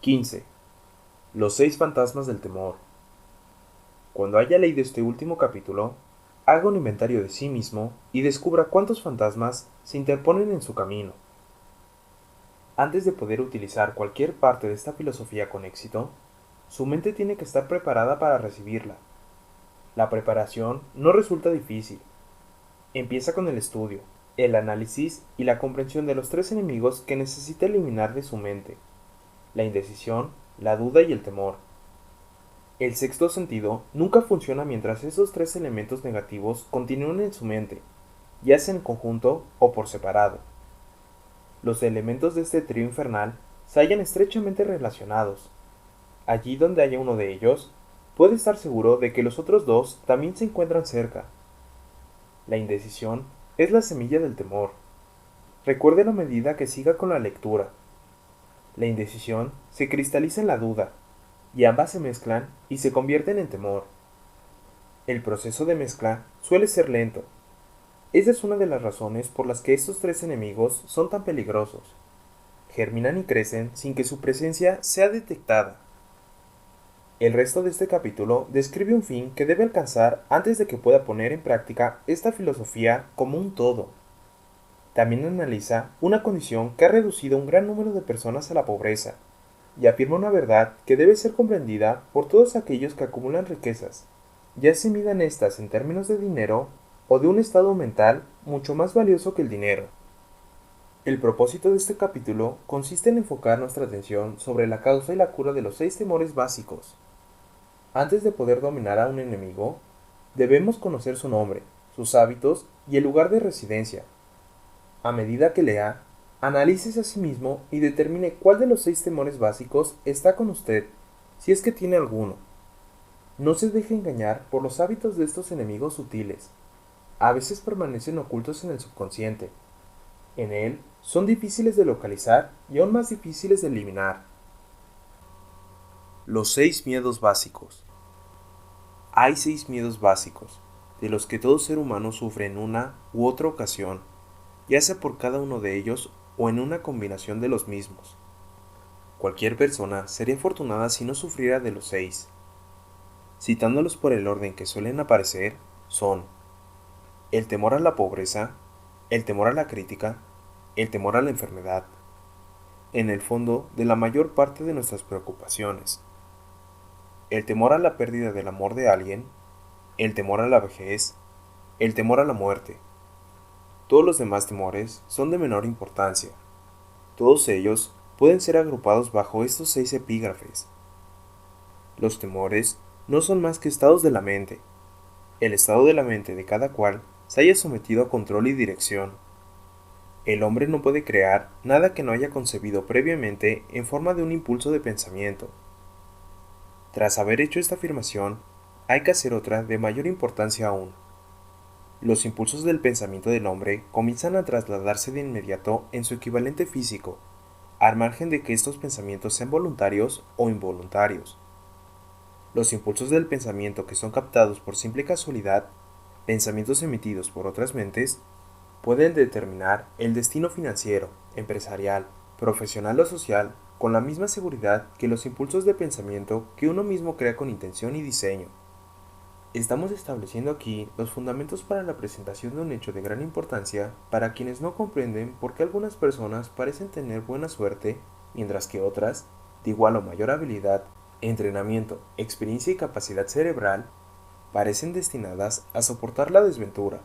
15. Los 6 fantasmas del temor. Cuando haya leído este último capítulo, haga un inventario de sí mismo y descubra cuántos fantasmas se interponen en su camino. Antes de poder utilizar cualquier parte de esta filosofía con éxito, su mente tiene que estar preparada para recibirla. La preparación no resulta difícil. Empieza con el estudio, el análisis y la comprensión de los 3 enemigos que necesita eliminar de su mente: la indecisión, la duda y el temor. El sexto sentido nunca funciona mientras esos 3 elementos negativos continúen en su mente, ya sea en conjunto o por separado. Los elementos de este trío infernal se hallan estrechamente relacionados. Allí donde haya uno de ellos, puede estar seguro de que los otros 2 también se encuentran cerca. La indecisión es la semilla del temor. Recuérdelo a medida que siga con la lectura. La indecisión se cristaliza en la duda, y ambas se mezclan y se convierten en temor. El proceso de mezcla suele ser lento. Esa es una de las razones por las que estos 3 enemigos son tan peligrosos. Germinan y crecen sin que su presencia sea detectada. El resto de este capítulo describe un fin que debe alcanzar antes de que pueda poner en práctica esta filosofía como un todo. También analiza una condición que ha reducido a un gran número de personas a la pobreza, y afirma una verdad que debe ser comprendida por todos aquellos que acumulan riquezas, ya se midan estas en términos de dinero o de un estado mental mucho más valioso que el dinero. El propósito de este capítulo consiste en enfocar nuestra atención sobre la causa y la cura de los 6 temores básicos. Antes de poder dominar a un enemigo, debemos conocer su nombre, sus hábitos y el lugar de residencia. A medida que lea, analícese a sí mismo y determine cuál de los 6 temores básicos está con usted, si es que tiene alguno. No se deje engañar por los hábitos de estos enemigos sutiles. A veces permanecen ocultos en el subconsciente. En él son difíciles de localizar y aún más difíciles de eliminar. Los 6 miedos básicos. Hay 6 miedos básicos, de los que todo ser humano sufre en una u otra ocasión, ya sea por cada uno de ellos o en una combinación de los mismos. Cualquier persona sería afortunada si no sufriera de los 6. Citándolos por el orden que suelen aparecer, son: el temor a la pobreza, el temor a la crítica, el temor a la enfermedad, en el fondo de la mayor parte de nuestras preocupaciones, el temor a la pérdida del amor de alguien, el temor a la vejez, el temor a la muerte. Todos los demás temores son de menor importancia. Todos ellos pueden ser agrupados bajo estos 6 epígrafes. Los temores no son más que estados de la mente. El estado de la mente de cada cual se haya sometido a control y dirección. El hombre no puede crear nada que no haya concebido previamente en forma de un impulso de pensamiento. Tras haber hecho esta afirmación, hay que hacer otra de mayor importancia aún. Los impulsos del pensamiento del hombre comienzan a trasladarse de inmediato en su equivalente físico, al margen de que estos pensamientos sean voluntarios o involuntarios. Los impulsos del pensamiento que son captados por simple casualidad, pensamientos emitidos por otras mentes, pueden determinar el destino financiero, empresarial, profesional o social con la misma seguridad que los impulsos de pensamiento que uno mismo crea con intención y diseño. Estamos estableciendo aquí los fundamentos para la presentación de un hecho de gran importancia para quienes no comprenden por qué algunas personas parecen tener buena suerte, mientras que otras, de igual o mayor habilidad, entrenamiento, experiencia y capacidad cerebral, parecen destinadas a soportar la desventura.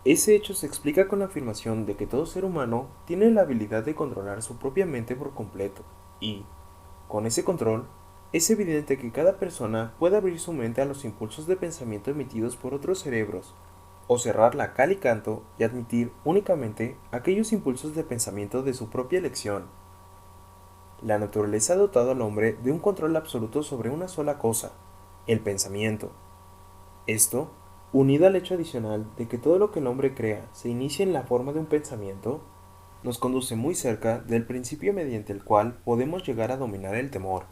Ese hecho se explica con la afirmación de que todo ser humano tiene la habilidad de controlar su propia mente por completo, y, con ese control, es evidente que cada persona puede abrir su mente a los impulsos de pensamiento emitidos por otros cerebros, o cerrarla a cal y canto y admitir únicamente aquellos impulsos de pensamiento de su propia elección. La naturaleza ha dotado al hombre de un control absoluto sobre una sola cosa: el pensamiento. Esto, unido al hecho adicional de que todo lo que el hombre crea se inicia en la forma de un pensamiento, nos conduce muy cerca del principio mediante el cual podemos llegar a dominar el temor.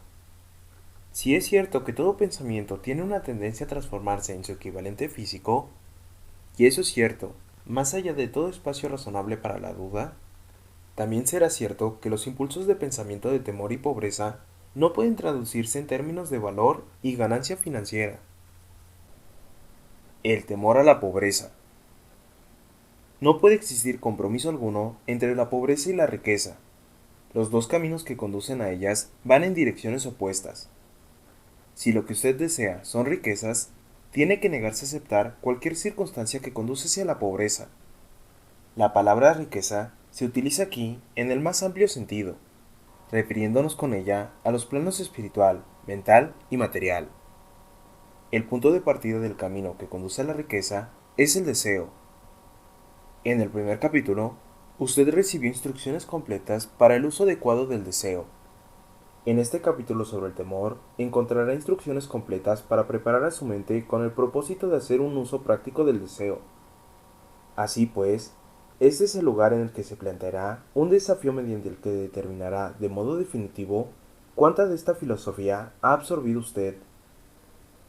Si es cierto que todo pensamiento tiene una tendencia a transformarse en su equivalente físico, y eso es cierto, más allá de todo espacio razonable para la duda, También será cierto que los impulsos de pensamiento de temor y pobreza no pueden traducirse en términos de valor y ganancia financiera. El temor a la pobreza. No puede existir compromiso alguno entre la pobreza y la riqueza. Los dos caminos que conducen a ellas van en direcciones opuestas. Si lo que usted desea son riquezas, tiene que negarse a aceptar cualquier circunstancia que conduce hacia la pobreza. La palabra riqueza se utiliza aquí en el más amplio sentido, refiriéndonos con ella a los planos espiritual, mental y material. El punto de partida del camino que conduce a la riqueza es el deseo. En el primer capítulo, usted recibió instrucciones completas para el uso adecuado del deseo. En este capítulo sobre el temor, encontrará instrucciones completas para preparar a su mente con el propósito de hacer un uso práctico del deseo. Así pues, este es el lugar en el que se planteará un desafío mediante el que determinará de modo definitivo cuánta de esta filosofía ha absorbido usted.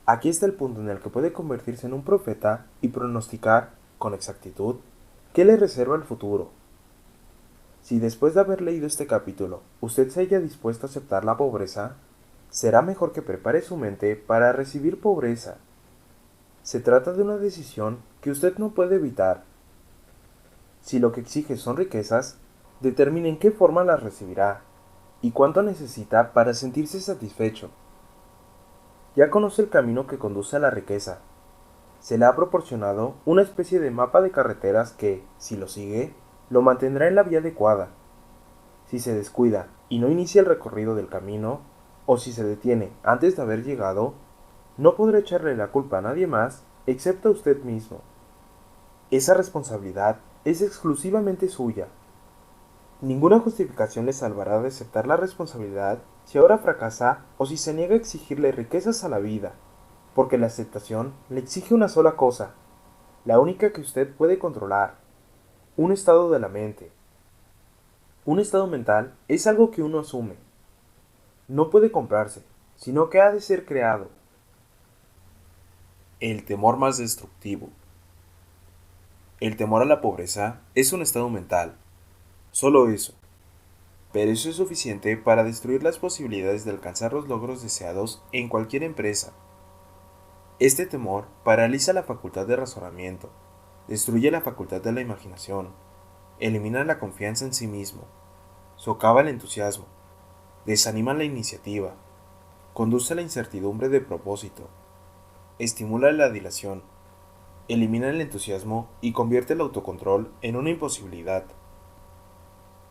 Aquí está el punto en el que puede convertirse en un profeta y pronosticar, con exactitud, qué le reserva el futuro. Si después de haber leído este capítulo usted se haya dispuesto a aceptar la pobreza, será mejor que prepare su mente para recibir pobreza. Se trata de una decisión que usted no puede evitar. Si lo que exige son riquezas, determine en qué forma las recibirá y cuánto necesita para sentirse satisfecho. Ya conoce el camino que conduce a la riqueza. Se le ha proporcionado una especie de mapa de carreteras que, si lo sigue, lo mantendrá en la vía adecuada. Si se descuida y no inicia el recorrido del camino, o si se detiene antes de haber llegado, no podrá echarle la culpa a nadie más excepto a usted mismo. Esa responsabilidad es exclusivamente suya. Ninguna justificación le salvará de aceptar la responsabilidad si ahora fracasa o si se niega a exigirle riquezas a la vida, porque la aceptación le exige una sola cosa, la única que usted puede controlar: un estado de la mente. Un estado mental es algo que uno asume. No puede comprarse, sino que ha de ser creado. El temor más destructivo. El temor a la pobreza es un estado mental. Solo eso. Pero eso es suficiente para destruir las posibilidades de alcanzar los logros deseados en cualquier empresa. Este temor paraliza la facultad de razonamiento, destruye la facultad de la imaginación, elimina la confianza en sí mismo, socava el entusiasmo, desanima la iniciativa, conduce a la incertidumbre de propósito, estimula la dilación, elimina el entusiasmo y convierte el autocontrol en una imposibilidad.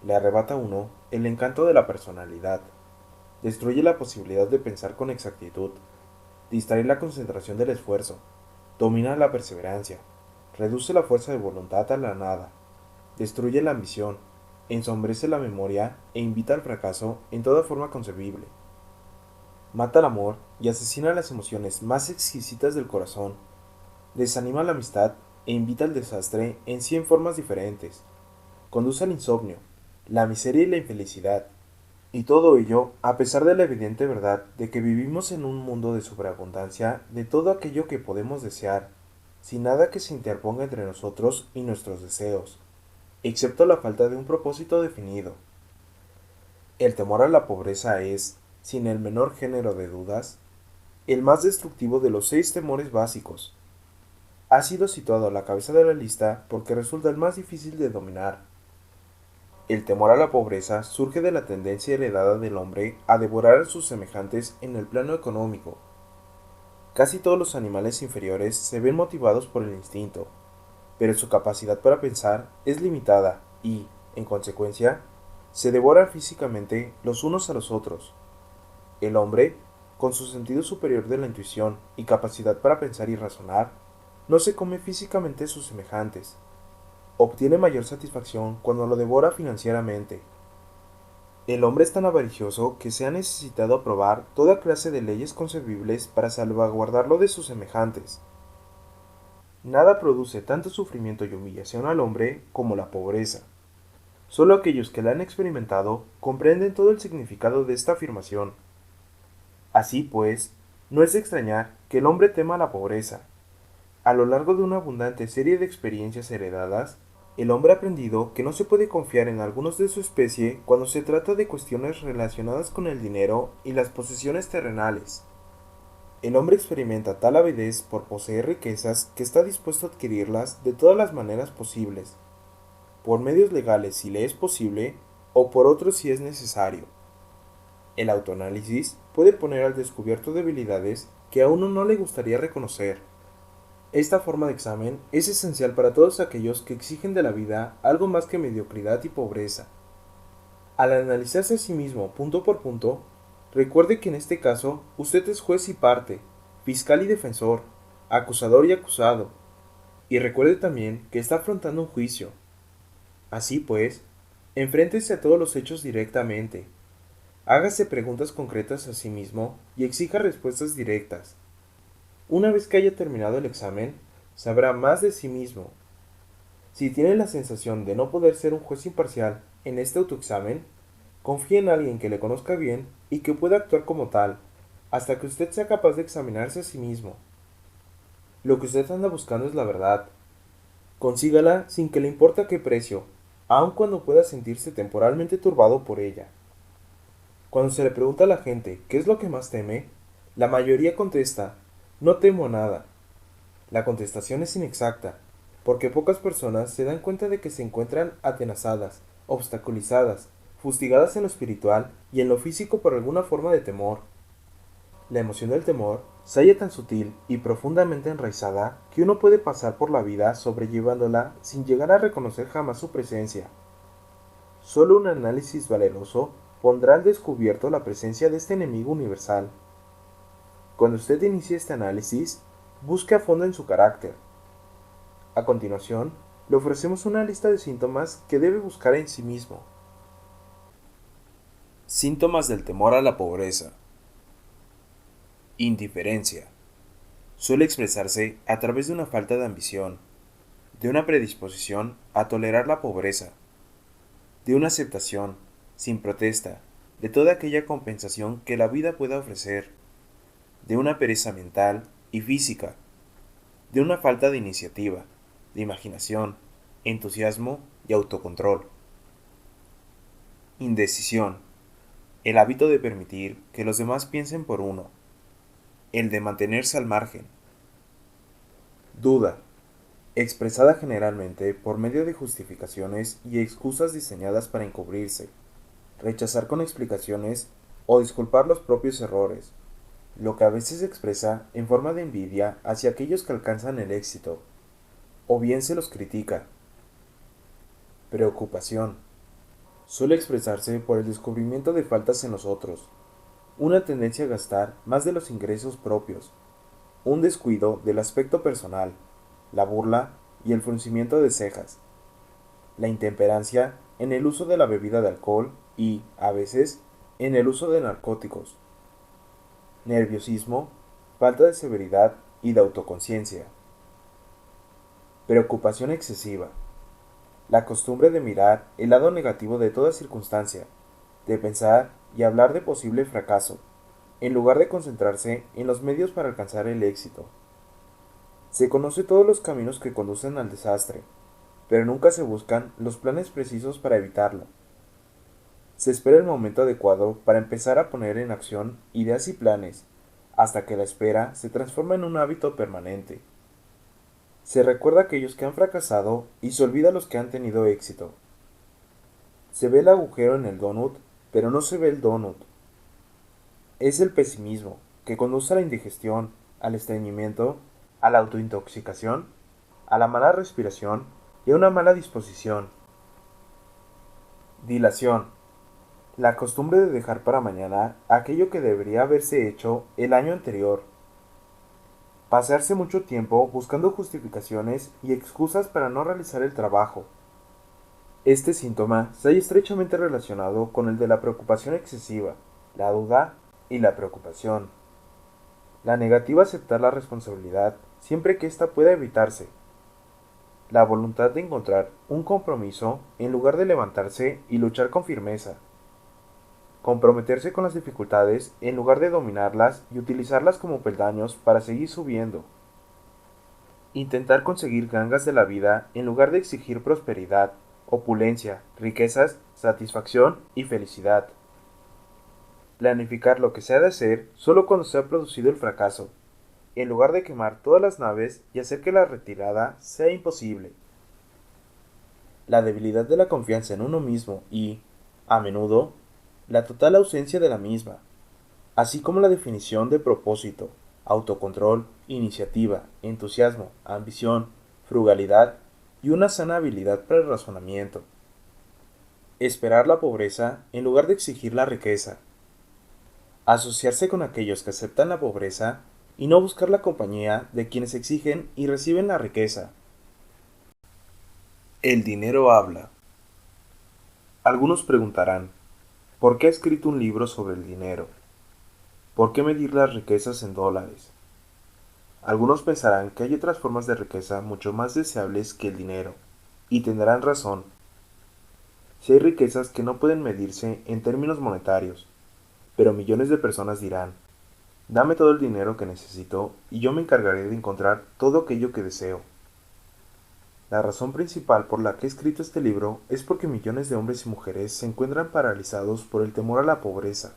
Le arrebata a uno el encanto de la personalidad, destruye la posibilidad de pensar con exactitud, distrae la concentración del esfuerzo, domina la perseverancia, reduce la fuerza de voluntad a la nada, destruye la ambición, ensombrece la memoria e invita al fracaso en toda forma concebible. Mata el amor y asesina las emociones más exquisitas del corazón, desanima la amistad e invita al desastre en 100 formas diferentes, conduce al insomnio, la miseria y la infelicidad, y todo ello a pesar de la evidente verdad de que vivimos en un mundo de sobreabundancia de todo aquello que podemos desear, sin nada que se interponga entre nosotros y nuestros deseos, excepto la falta de un propósito definido. El temor a la pobreza es, sin el menor género de dudas, el más destructivo de los 6 temores básicos. Ha sido situado a la cabeza de la lista porque resulta el más difícil de dominar. El temor a la pobreza surge de la tendencia heredada del hombre a devorar a sus semejantes en el plano económico. Casi todos los animales inferiores se ven motivados por el instinto, pero su capacidad para pensar es limitada y, en consecuencia, se devoran físicamente los unos a los otros. El hombre, con su sentido superior de la intuición y capacidad para pensar y razonar, no se come físicamente a sus semejantes. Obtiene mayor satisfacción cuando lo devora financieramente. El hombre es tan avaricioso que se ha necesitado aprobar toda clase de leyes concebibles para salvaguardarlo de sus semejantes. Nada produce tanto sufrimiento y humillación al hombre como la pobreza. Solo aquellos que la han experimentado comprenden todo el significado de esta afirmación. Así pues, no es de extrañar que el hombre tema la pobreza. A lo largo de una abundante serie de experiencias heredadas, El hombre ha aprendido que no se puede confiar en algunos de su especie cuando se trata de cuestiones relacionadas con el dinero y las posesiones terrenales. El hombre experimenta tal avidez por poseer riquezas que está dispuesto a adquirirlas de todas las maneras posibles, por medios legales si le es posible o por otros si es necesario. El autoanálisis puede poner al descubierto debilidades que a uno no le gustaría reconocer. Esta forma de examen es esencial para todos aquellos que exigen de la vida algo más que mediocridad y pobreza. Al analizarse a sí mismo punto por punto, recuerde que en este caso usted es juez y parte, fiscal y defensor, acusador y acusado, y recuerde también que está afrontando un juicio. Así pues, enfréntese a todos los hechos directamente, hágase preguntas concretas a sí mismo y exija respuestas directas. Una vez que haya terminado el examen, sabrá más de sí mismo. Si tiene la sensación de no poder ser un juez imparcial en este autoexamen, confíe en alguien que le conozca bien y que pueda actuar como tal, hasta que usted sea capaz de examinarse a sí mismo. Lo que usted anda buscando es la verdad. Consígala sin que le importe a qué precio, aun cuando pueda sentirse temporalmente turbado por ella. Cuando se le pregunta a la gente qué es lo que más teme, la mayoría contesta, no temo a nada. La contestación es inexacta, porque pocas personas se dan cuenta de que se encuentran atenazadas, obstaculizadas, fustigadas en lo espiritual y en lo físico por alguna forma de temor. La emoción del temor se halla tan sutil y profundamente enraizada que uno puede pasar por la vida sobrellevándola sin llegar a reconocer jamás su presencia. Solo un análisis valeroso pondrá al descubierto la presencia de este enemigo universal. Cuando usted inicie este análisis, busque a fondo en su carácter. A continuación, le ofrecemos una lista de síntomas que debe buscar en sí mismo. Síntomas del temor a la pobreza. Indiferencia. Suele expresarse a través de una falta de ambición, de una predisposición a tolerar la pobreza, de una aceptación, sin protesta, de toda aquella compensación que la vida pueda ofrecer, de una pereza mental y física, de una falta de iniciativa, de imaginación, entusiasmo y autocontrol. Indecisión. El hábito de permitir que los demás piensen por uno, el de mantenerse al margen. Duda, expresada generalmente por medio de justificaciones y excusas diseñadas para encubrirse, rechazar con explicaciones o disculpar los propios errores, lo que a veces se expresa en forma de envidia hacia aquellos que alcanzan el éxito, o bien se los critica. Preocupación. Suele expresarse por el descubrimiento de faltas en los otros, una tendencia a gastar más de los ingresos propios, un descuido del aspecto personal, la burla y el fruncimiento de cejas, la intemperancia en el uso de la bebida de alcohol y, a veces, en el uso de narcóticos, nerviosismo, falta de severidad y de autoconciencia. Preocupación excesiva. La costumbre de mirar el lado negativo de toda circunstancia, de pensar y hablar de posible fracaso, en lugar de concentrarse en los medios para alcanzar el éxito. Se conoce todos los caminos que conducen al desastre, pero nunca se buscan los planes precisos para evitarlo. Se espera el momento adecuado para empezar a poner en acción ideas y planes, hasta que la espera se transforma en un hábito permanente. Se recuerda a aquellos que han fracasado y se olvida a los que han tenido éxito. Se ve el agujero en el donut, pero no se ve el donut. Es el pesimismo, que conduce a la indigestión, al estreñimiento, a la autointoxicación, a la mala respiración y a una mala disposición. Dilación. La costumbre de dejar para mañana aquello que debería haberse hecho el año anterior. Pasarse mucho tiempo buscando justificaciones y excusas para no realizar el trabajo. Este síntoma se halla estrechamente relacionado con el de la preocupación excesiva, la duda y la preocupación. La negativa a aceptar la responsabilidad siempre que ésta pueda evitarse. La voluntad de encontrar un compromiso en lugar de levantarse y luchar con firmeza. Comprometerse con las dificultades en lugar de dominarlas y utilizarlas como peldaños para seguir subiendo. intentar conseguir gangas de la vida en lugar de exigir prosperidad, opulencia, riquezas, satisfacción y felicidad. Planificar lo que se ha de hacer solo cuando se ha producido el fracaso, en lugar de quemar todas las naves y hacer que la retirada sea imposible. La debilidad de la confianza en uno mismo y, a menudo, la total ausencia de la misma, así como la definición de propósito, autocontrol, iniciativa, entusiasmo, ambición, frugalidad y una sana habilidad para el razonamiento. Esperar la pobreza en lugar de exigir la riqueza. Asociarse con aquellos que aceptan la pobreza y no buscar la compañía de quienes exigen y reciben la riqueza. El dinero habla. Algunos preguntarán, ¿por qué ha escrito un libro sobre el dinero? ¿Por qué medir las riquezas en dólares? Algunos pensarán que hay otras formas de riqueza mucho más deseables que el dinero, y tendrán razón. Si hay riquezas que no pueden medirse en términos monetarios, pero millones de personas dirán, dame todo el dinero que necesito y yo me encargaré de encontrar todo aquello que deseo. La razón principal por la que he escrito este libro es porque millones de hombres y mujeres se encuentran paralizados por el temor a la pobreza.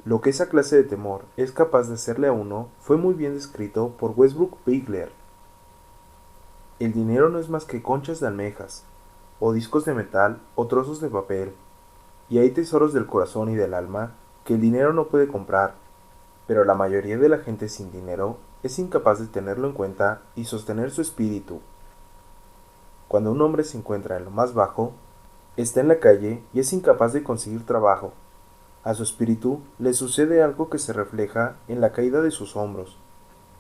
Lo que esa clase de temor es capaz de hacerle a uno fue muy bien descrito por Westbrook Bigler. El dinero no es más que conchas de almejas, o discos de metal o trozos de papel, y hay tesoros del corazón y del alma que el dinero no puede comprar, pero la mayoría de la gente sin dinero es incapaz de tenerlo en cuenta y sostener su espíritu. Cuando un hombre se encuentra en lo más bajo, está en la calle y es incapaz de conseguir trabajo. A su espíritu le sucede algo que se refleja en la caída de sus hombros,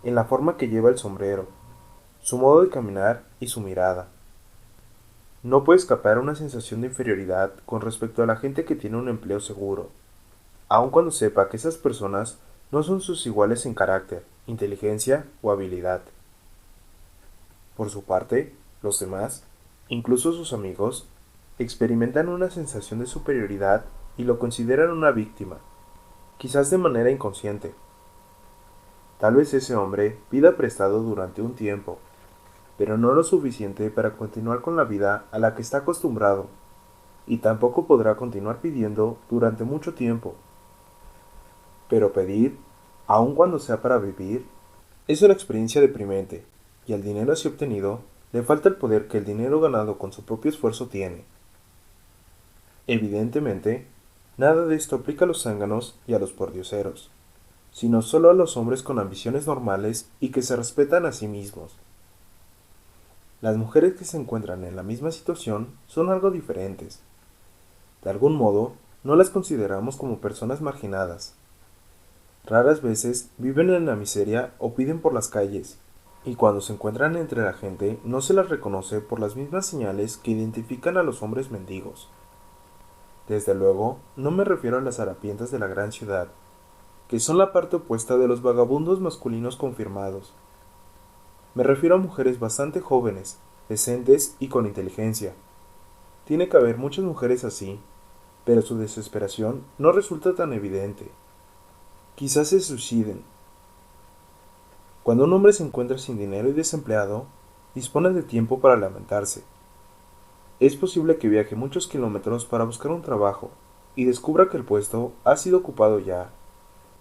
en la forma que lleva el sombrero, su modo de caminar y su mirada. No puede escapar una sensación de inferioridad con respecto a la gente que tiene un empleo seguro, aun cuando sepa que esas personas no son sus iguales en carácter, inteligencia o habilidad. Por su parte, los demás, incluso sus amigos, experimentan una sensación de superioridad y lo consideran una víctima, quizás de manera inconsciente. Tal vez ese hombre pida prestado durante un tiempo, pero no lo suficiente para continuar con la vida a la que está acostumbrado, y tampoco podrá continuar pidiendo durante mucho tiempo. Pero pedir, aun cuando sea para vivir, es una experiencia deprimente, y al dinero así obtenido le falta el poder que el dinero ganado con su propio esfuerzo tiene. Evidentemente, nada de esto aplica a los zánganos y a los pordioseros, sino solo a los hombres con ambiciones normales y que se respetan a sí mismos. Las mujeres que se encuentran en la misma situación son algo diferentes. De algún modo, no las consideramos como personas marginadas. Raras veces viven en la miseria o piden por las calles, y cuando se encuentran entre la gente no se las reconoce por las mismas señales que identifican a los hombres mendigos. Desde luego, no me refiero a las harapientas de la gran ciudad, que son la parte opuesta de los vagabundos masculinos confirmados. Me refiero a mujeres bastante jóvenes, decentes y con inteligencia. Tiene que haber muchas mujeres así, pero su desesperación no resulta tan evidente. Quizás se suiciden. Cuando un hombre se encuentra sin dinero y desempleado, dispone de tiempo para lamentarse. Es posible que viaje muchos kilómetros para buscar un trabajo y descubra que el puesto ha sido ocupado ya,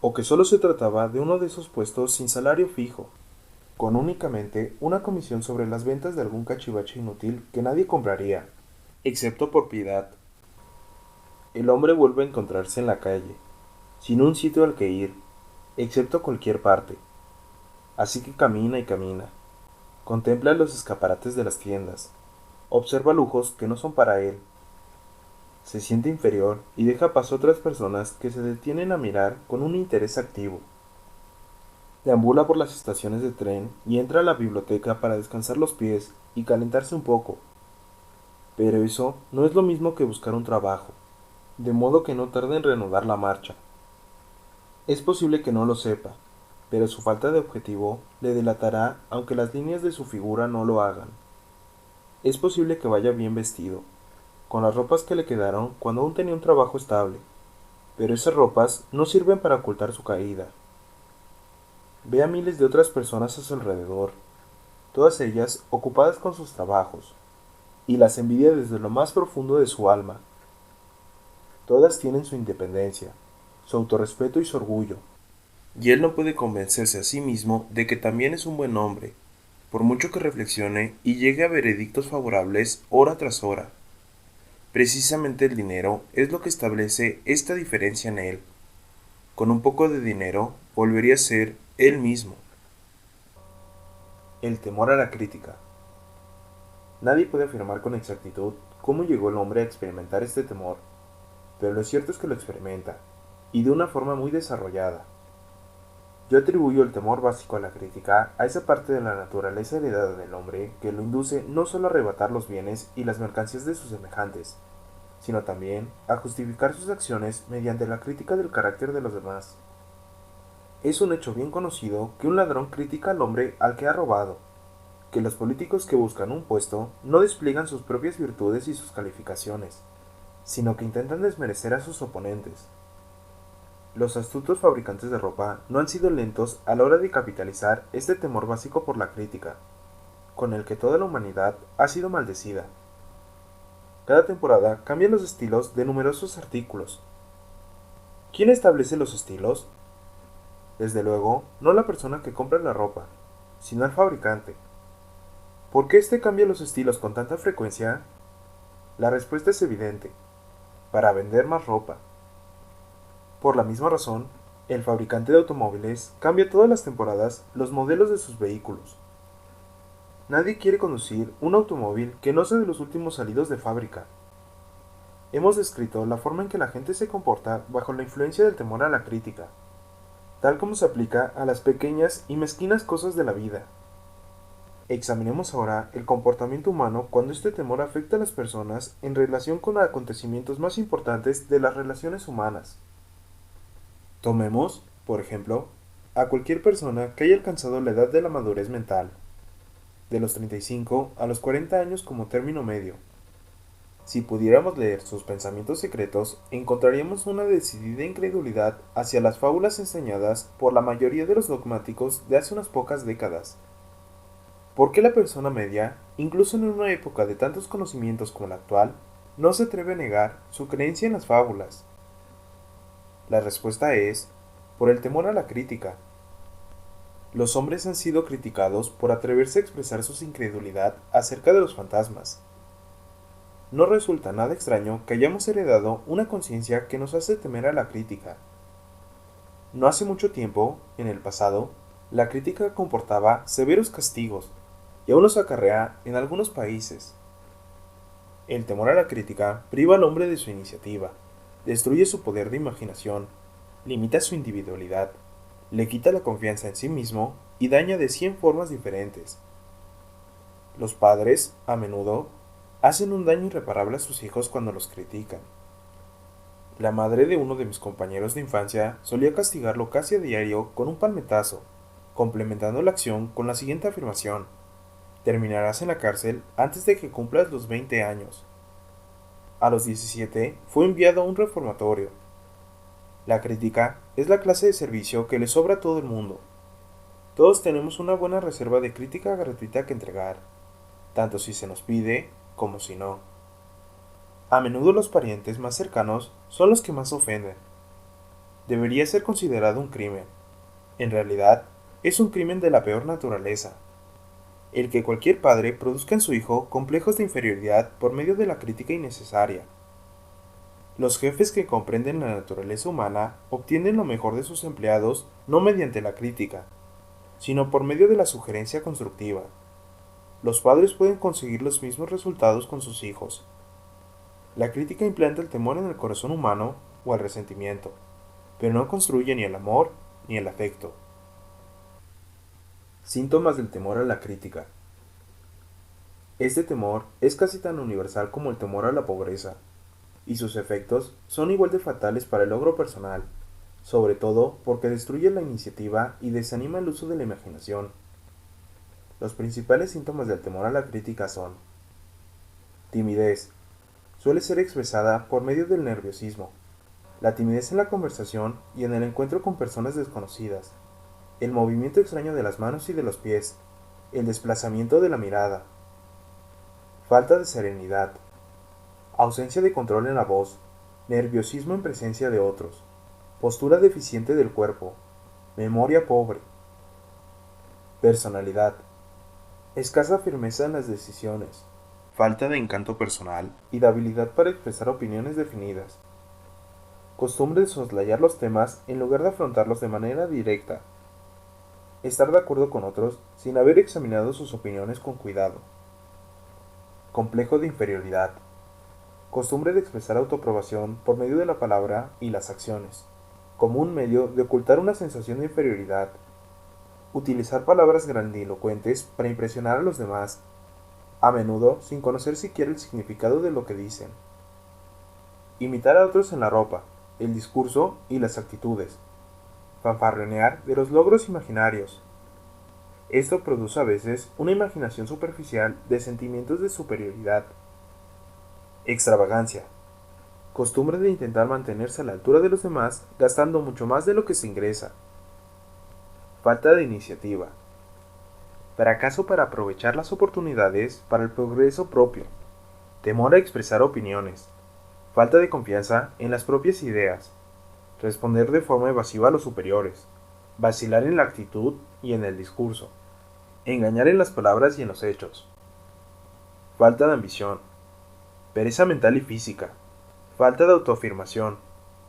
o que solo se trataba de uno de esos puestos sin salario fijo, con únicamente una comisión sobre las ventas de algún cachivache inútil que nadie compraría, excepto por piedad. El hombre vuelve a encontrarse en la calle, sin un sitio al que ir, excepto cualquier parte. Así que camina y camina. Contempla los escaparates de las tiendas. Observa lujos que no son para él. Se siente inferior y deja paso a otras personas que se detienen a mirar con un interés activo. Deambula por las estaciones de tren y entra a la biblioteca para descansar los pies y calentarse un poco. Pero eso no es lo mismo que buscar un trabajo, de modo que no tarde en reanudar la marcha. Es posible que no lo sepa, pero su falta de objetivo le delatará aunque las líneas de su figura no lo hagan. Es posible que vaya bien vestido, con las ropas que le quedaron cuando aún tenía un trabajo estable, pero esas ropas no sirven para ocultar su caída. Ve a miles de otras personas a su alrededor, todas ellas ocupadas con sus trabajos, y las envidia desde lo más profundo de su alma. Todas tienen su independencia, su autorrespeto y su orgullo, y él no puede convencerse a sí mismo de que también es un buen hombre, por mucho que reflexione y llegue a veredictos favorables hora tras hora. Precisamente el dinero es lo que establece esta diferencia en él. Con un poco de dinero volvería a ser él mismo. El temor a la crítica. Nadie puede afirmar con exactitud cómo llegó el hombre a experimentar este temor, pero lo cierto es que lo experimenta, y de una forma muy desarrollada. Yo atribuyo el temor básico a la crítica a esa parte de la naturaleza heredada del hombre que lo induce no solo a arrebatar los bienes y las mercancías de sus semejantes, sino también a justificar sus acciones mediante la crítica del carácter de los demás. Es un hecho bien conocido que un ladrón critica al hombre al que ha robado, que los políticos que buscan un puesto no despliegan sus propias virtudes y sus calificaciones, sino que intentan desmerecer a sus oponentes. Los astutos fabricantes de ropa no han sido lentos a la hora de capitalizar este temor básico por la crítica, con el que toda la humanidad ha sido maldecida. Cada temporada cambian los estilos de numerosos artículos. ¿Quién establece los estilos? Desde luego, no la persona que compra la ropa, sino el fabricante. ¿Por qué éste cambia los estilos con tanta frecuencia? La respuesta es evidente: para vender más ropa. Por la misma razón, el fabricante de automóviles cambia todas las temporadas los modelos de sus vehículos. Nadie quiere conducir un automóvil que no sea de los últimos salidos de fábrica. Hemos descrito la forma en que la gente se comporta bajo la influencia del temor a la crítica, tal como se aplica a las pequeñas y mezquinas cosas de la vida. Examinemos ahora el comportamiento humano cuando este temor afecta a las personas en relación con los acontecimientos más importantes de las relaciones humanas. Tomemos, por ejemplo, a cualquier persona que haya alcanzado la edad de la madurez mental, de los 35 a los 40 años como término medio. Si pudiéramos leer sus pensamientos secretos, encontraríamos una decidida incredulidad hacia las fábulas enseñadas por la mayoría de los dogmáticos de hace unas pocas décadas. ¿Por qué la persona media, incluso en una época de tantos conocimientos como la actual, no se atreve a negar su creencia en las fábulas? La respuesta es: por el temor a la crítica. Los hombres han sido criticados por atreverse a expresar su incredulidad acerca de los fantasmas. No resulta nada extraño que hayamos heredado una conciencia que nos hace temer a la crítica. No hace mucho tiempo, en el pasado, la crítica comportaba severos castigos, y aún los acarrea en algunos países. El temor a la crítica priva al hombre de su iniciativa, destruye su poder de imaginación, limita su individualidad, le quita la confianza en sí mismo y daña de 100 formas diferentes. Los padres, a menudo, hacen un daño irreparable a sus hijos cuando los critican. La madre de uno de mis compañeros de infancia solía castigarlo casi a diario con un palmetazo, complementando la acción con la siguiente afirmación: terminarás en la cárcel antes de que cumplas los 20 años. A los 17 fue enviado a un reformatorio. La crítica es la clase de servicio que le sobra a todo el mundo. Todos tenemos una buena reserva de crítica gratuita que entregar, tanto si se nos pide como si no. A menudo los parientes más cercanos son los que más ofenden. Debería ser considerado un crimen. En realidad, es un crimen de la peor naturaleza. El que cualquier padre produzca en su hijo complejos de inferioridad por medio de la crítica innecesaria. Los jefes que comprenden la naturaleza humana obtienen lo mejor de sus empleados no mediante la crítica, sino por medio de la sugerencia constructiva. Los padres pueden conseguir los mismos resultados con sus hijos. La crítica implanta el temor en el corazón humano o el resentimiento, pero no construye ni el amor ni el afecto. Síntomas del temor a la crítica. Este temor es casi tan universal como el temor a la pobreza, y sus efectos son igual de fatales para el logro personal, sobre todo porque destruye la iniciativa y desanima el uso de la imaginación. Los principales síntomas del temor a la crítica son: timidez. Suele ser expresada por medio del nerviosismo, la timidez en la conversación y en el encuentro con personas desconocidas, el movimiento extraño de las manos y de los pies, el desplazamiento de la mirada, falta de serenidad, ausencia de control en la voz, nerviosismo en presencia de otros, postura deficiente del cuerpo, memoria pobre, personalidad, escasa firmeza en las decisiones, falta de encanto personal y de habilidad para expresar opiniones definidas, costumbre de soslayar los temas en lugar de afrontarlos de manera directa, estar de acuerdo con otros sin haber examinado sus opiniones con cuidado, complejo de inferioridad, costumbre de expresar autoaprobación por medio de la palabra y las acciones, como un medio de ocultar una sensación de inferioridad, utilizar palabras grandilocuentes para impresionar a los demás, a menudo sin conocer siquiera el significado de lo que dicen, imitar a otros en la ropa, el discurso y las actitudes, fanfarronear de los logros imaginarios. Esto produce a veces una imaginación superficial de sentimientos de superioridad. Extravagancia. Costumbre de intentar mantenerse a la altura de los demás gastando mucho más de lo que se ingresa. Falta de iniciativa. Fracaso para aprovechar las oportunidades para el progreso propio. Temor a expresar opiniones. Falta de confianza en las propias ideas. Responder de forma evasiva a los superiores. Vacilar en la actitud y en el discurso. Engañar en las palabras y en los hechos. Falta de ambición. Pereza mental y física. Falta de autoafirmación.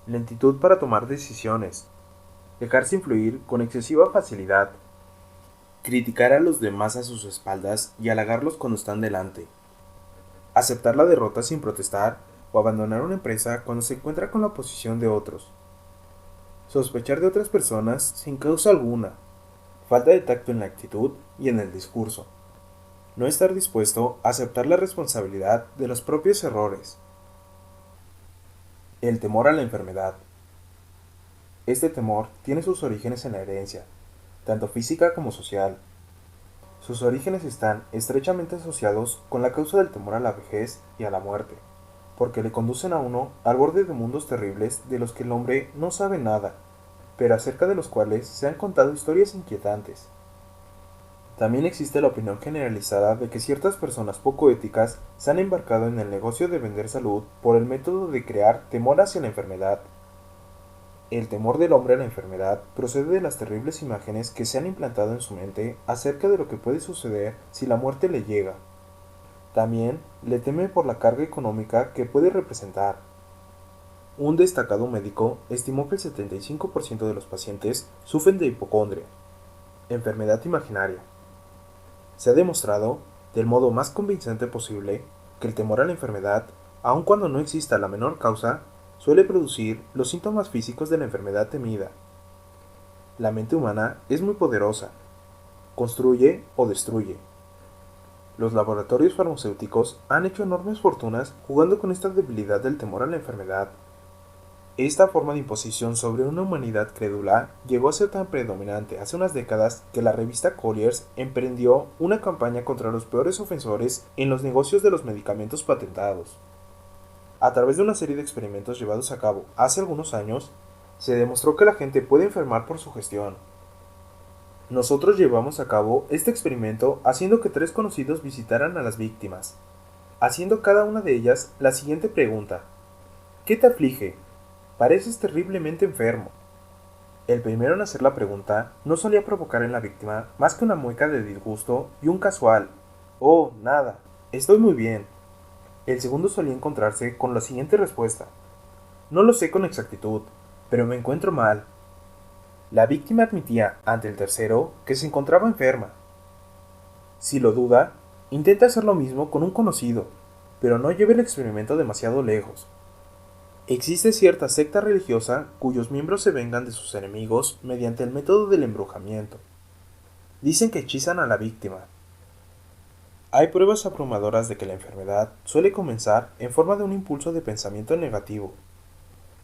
Lentitud para tomar decisiones. Dejarse influir con excesiva facilidad. Criticar a los demás a sus espaldas y halagarlos cuando están delante. Aceptar la derrota sin protestar o abandonar una empresa cuando se encuentra con la oposición de otros. Sospechar de otras personas sin causa alguna. Falta de tacto en la actitud y en el discurso. No estar dispuesto a aceptar la responsabilidad de los propios errores. El temor a la enfermedad. Este temor tiene sus orígenes en la herencia, tanto física como social. Sus orígenes están estrechamente asociados con la causa del temor a la vejez y a la muerte, porque le conducen a uno al borde de mundos terribles de los que el hombre no sabe nada, pero acerca de los cuales se han contado historias inquietantes. También existe la opinión generalizada de que ciertas personas poco éticas se han embarcado en el negocio de vender salud por el método de crear temor hacia la enfermedad. El temor del hombre a la enfermedad procede de las terribles imágenes que se han implantado en su mente acerca de lo que puede suceder si la muerte le llega. También le teme por la carga económica que puede representar. Un destacado médico estimó que el 75% de los pacientes sufren de hipocondria, enfermedad imaginaria. Se ha demostrado, del modo más convincente posible, que el temor a la enfermedad, aun cuando no exista la menor causa, suele producir los síntomas físicos de la enfermedad temida. La mente humana es muy poderosa, construye o destruye. Los laboratorios farmacéuticos han hecho enormes fortunas jugando con esta debilidad del temor a la enfermedad. Esta forma de imposición sobre una humanidad crédula llegó a ser tan predominante hace unas décadas que la revista Colliers emprendió una campaña contra los peores ofensores en los negocios de los medicamentos patentados. A través de una serie de experimentos llevados a cabo hace algunos años, se demostró que la gente puede enfermar por su gestión. Nosotros llevamos a cabo este experimento haciendo que 3 conocidos visitaran a las víctimas, haciendo cada una de ellas la siguiente pregunta: ¿qué te aflige? Pareces terriblemente enfermo. El primero en hacer la pregunta no solía provocar en la víctima más que una mueca de disgusto y un casual: «Oh, nada, estoy muy bien». El segundo solía encontrarse con la siguiente respuesta: «No lo sé con exactitud, pero me encuentro mal». La víctima admitía ante el tercero que se encontraba enferma. Si lo duda, intenta hacer lo mismo con un conocido, pero no lleve el experimento demasiado lejos. Existe cierta secta religiosa cuyos miembros se vengan de sus enemigos mediante el método del embrujamiento. Dicen que hechizan a la víctima. Hay pruebas abrumadoras de que la enfermedad suele comenzar en forma de un impulso de pensamiento negativo.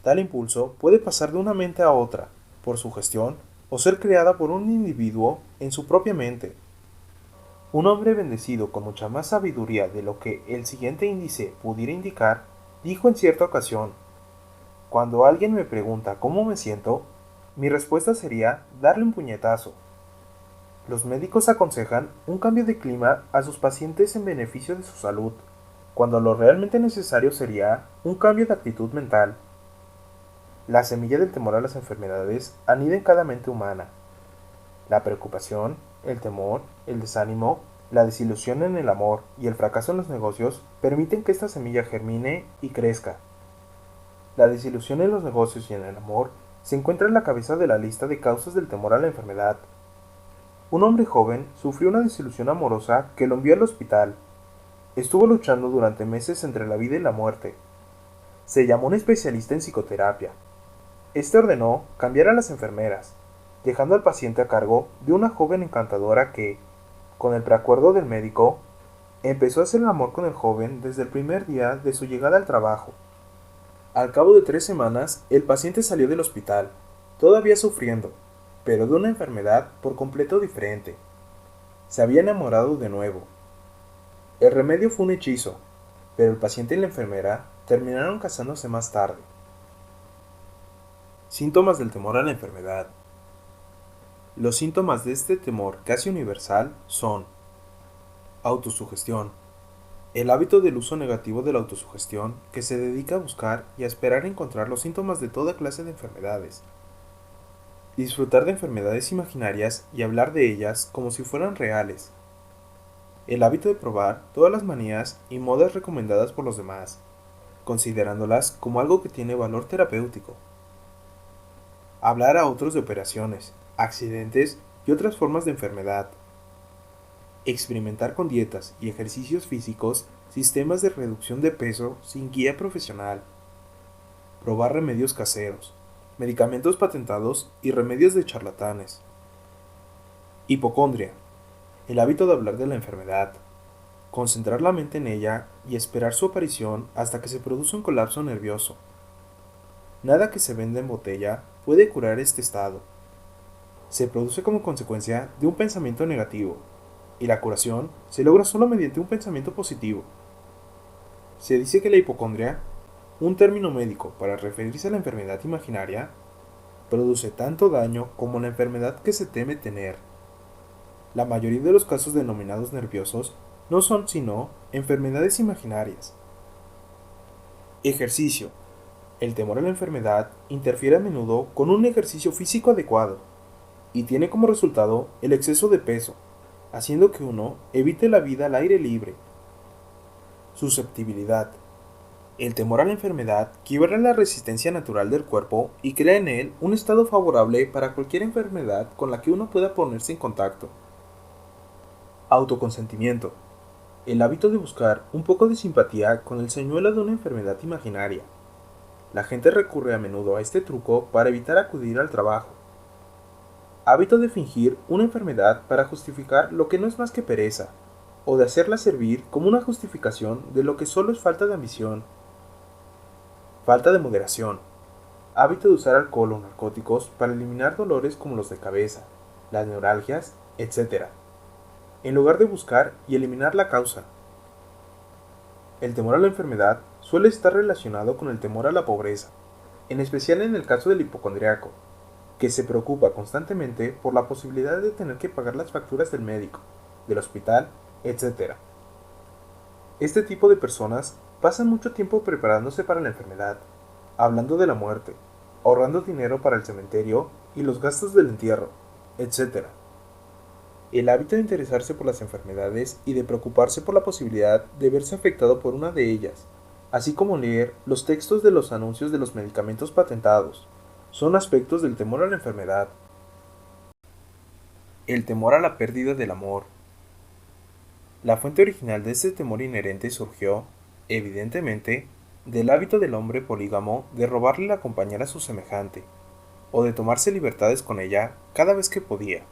Tal impulso puede pasar de una mente a otra, por sugestión, o ser creada por un individuo en su propia mente. Un hombre bendecido con mucha más sabiduría de lo que el siguiente índice pudiera indicar, dijo en cierta ocasión: «Cuando alguien me pregunta cómo me siento, mi respuesta sería darle un puñetazo». Los médicos aconsejan un cambio de clima a sus pacientes en beneficio de su salud, cuando lo realmente necesario sería un cambio de actitud mental. La semilla del temor a las enfermedades anida en cada mente humana. La preocupación, el temor, el desánimo, la desilusión en el amor y el fracaso en los negocios permiten que esta semilla germine y crezca. La desilusión en los negocios y en el amor se encuentra en la cabeza de la lista de causas del temor a la enfermedad. Un hombre joven sufrió una desilusión amorosa que lo envió al hospital. Estuvo luchando durante meses entre la vida y la muerte. Se llamó a un especialista en psicoterapia. Este ordenó cambiar a las enfermeras, dejando al paciente a cargo de una joven encantadora que, con el preacuerdo del médico, empezó a hacer el amor con el joven desde el primer día de su llegada al trabajo. Al cabo de 3 semanas, el paciente salió del hospital, todavía sufriendo, pero de una enfermedad por completo diferente. Se había enamorado de nuevo. El remedio fue un hechizo, pero el paciente y la enfermera terminaron casándose más tarde. Síntomas del temor a la enfermedad. Los síntomas de este temor casi universal son autosugestión, el hábito del uso negativo de la autosugestión que se dedica a buscar y a esperar encontrar los síntomas de toda clase de enfermedades. Disfrutar de enfermedades imaginarias y hablar de ellas como si fueran reales. El hábito de probar todas las manías y modas recomendadas por los demás, considerándolas como algo que tiene valor terapéutico. Hablar a otros de operaciones, accidentes y otras formas de enfermedad. Experimentar con dietas y ejercicios físicos sistemas de reducción de peso sin guía profesional. Probar remedios caseros, medicamentos patentados y remedios de charlatanes. Hipocondria, el hábito de hablar de la enfermedad, concentrar la mente en ella y esperar su aparición hasta que se produce un colapso nervioso. Nada que se venda en botella puede curar este estado. Se produce como consecuencia de un pensamiento negativo, y la curación se logra solo mediante un pensamiento positivo. Se dice que la hipocondria, un término médico para referirse a la enfermedad imaginaria, produce tanto daño como la enfermedad que se teme tener. La mayoría de los casos denominados nerviosos no son sino enfermedades imaginarias. Ejercicio. El temor a la enfermedad interfiere a menudo con un ejercicio físico adecuado y tiene como resultado el exceso de peso, haciendo que uno evite la vida al aire libre. Susceptibilidad. El temor a la enfermedad quiebra la resistencia natural del cuerpo y crea en él un estado favorable para cualquier enfermedad con la que uno pueda ponerse en contacto. Autoconsentimiento. El hábito de buscar un poco de simpatía con el señuelo de una enfermedad imaginaria. La gente recurre a menudo a este truco para evitar acudir al trabajo. Hábito de fingir una enfermedad para justificar lo que no es más que pereza, o de hacerla servir como una justificación de lo que solo es falta de ambición. Falta de moderación. Hábito de usar alcohol o narcóticos para eliminar dolores como los de cabeza, las neuralgias, etc., en lugar de buscar y eliminar la causa. El temor a la enfermedad suele estar relacionado con el temor a la pobreza, en especial en el caso del hipocondriaco, que se preocupa constantemente por la posibilidad de tener que pagar las facturas del médico, del hospital, etc. Este tipo de personas pasan mucho tiempo preparándose para la enfermedad, hablando de la muerte, ahorrando dinero para el cementerio y los gastos del entierro, etc. El hábito de interesarse por las enfermedades y de preocuparse por la posibilidad de verse afectado por una de ellas, así como leer los textos de los anuncios de los medicamentos patentados, son aspectos del temor a la enfermedad. El temor a la pérdida del amor. La fuente original de este temor inherente surgió, evidentemente, del hábito del hombre polígamo de robarle la compañera a su semejante, o de tomarse libertades con ella cada vez que podía.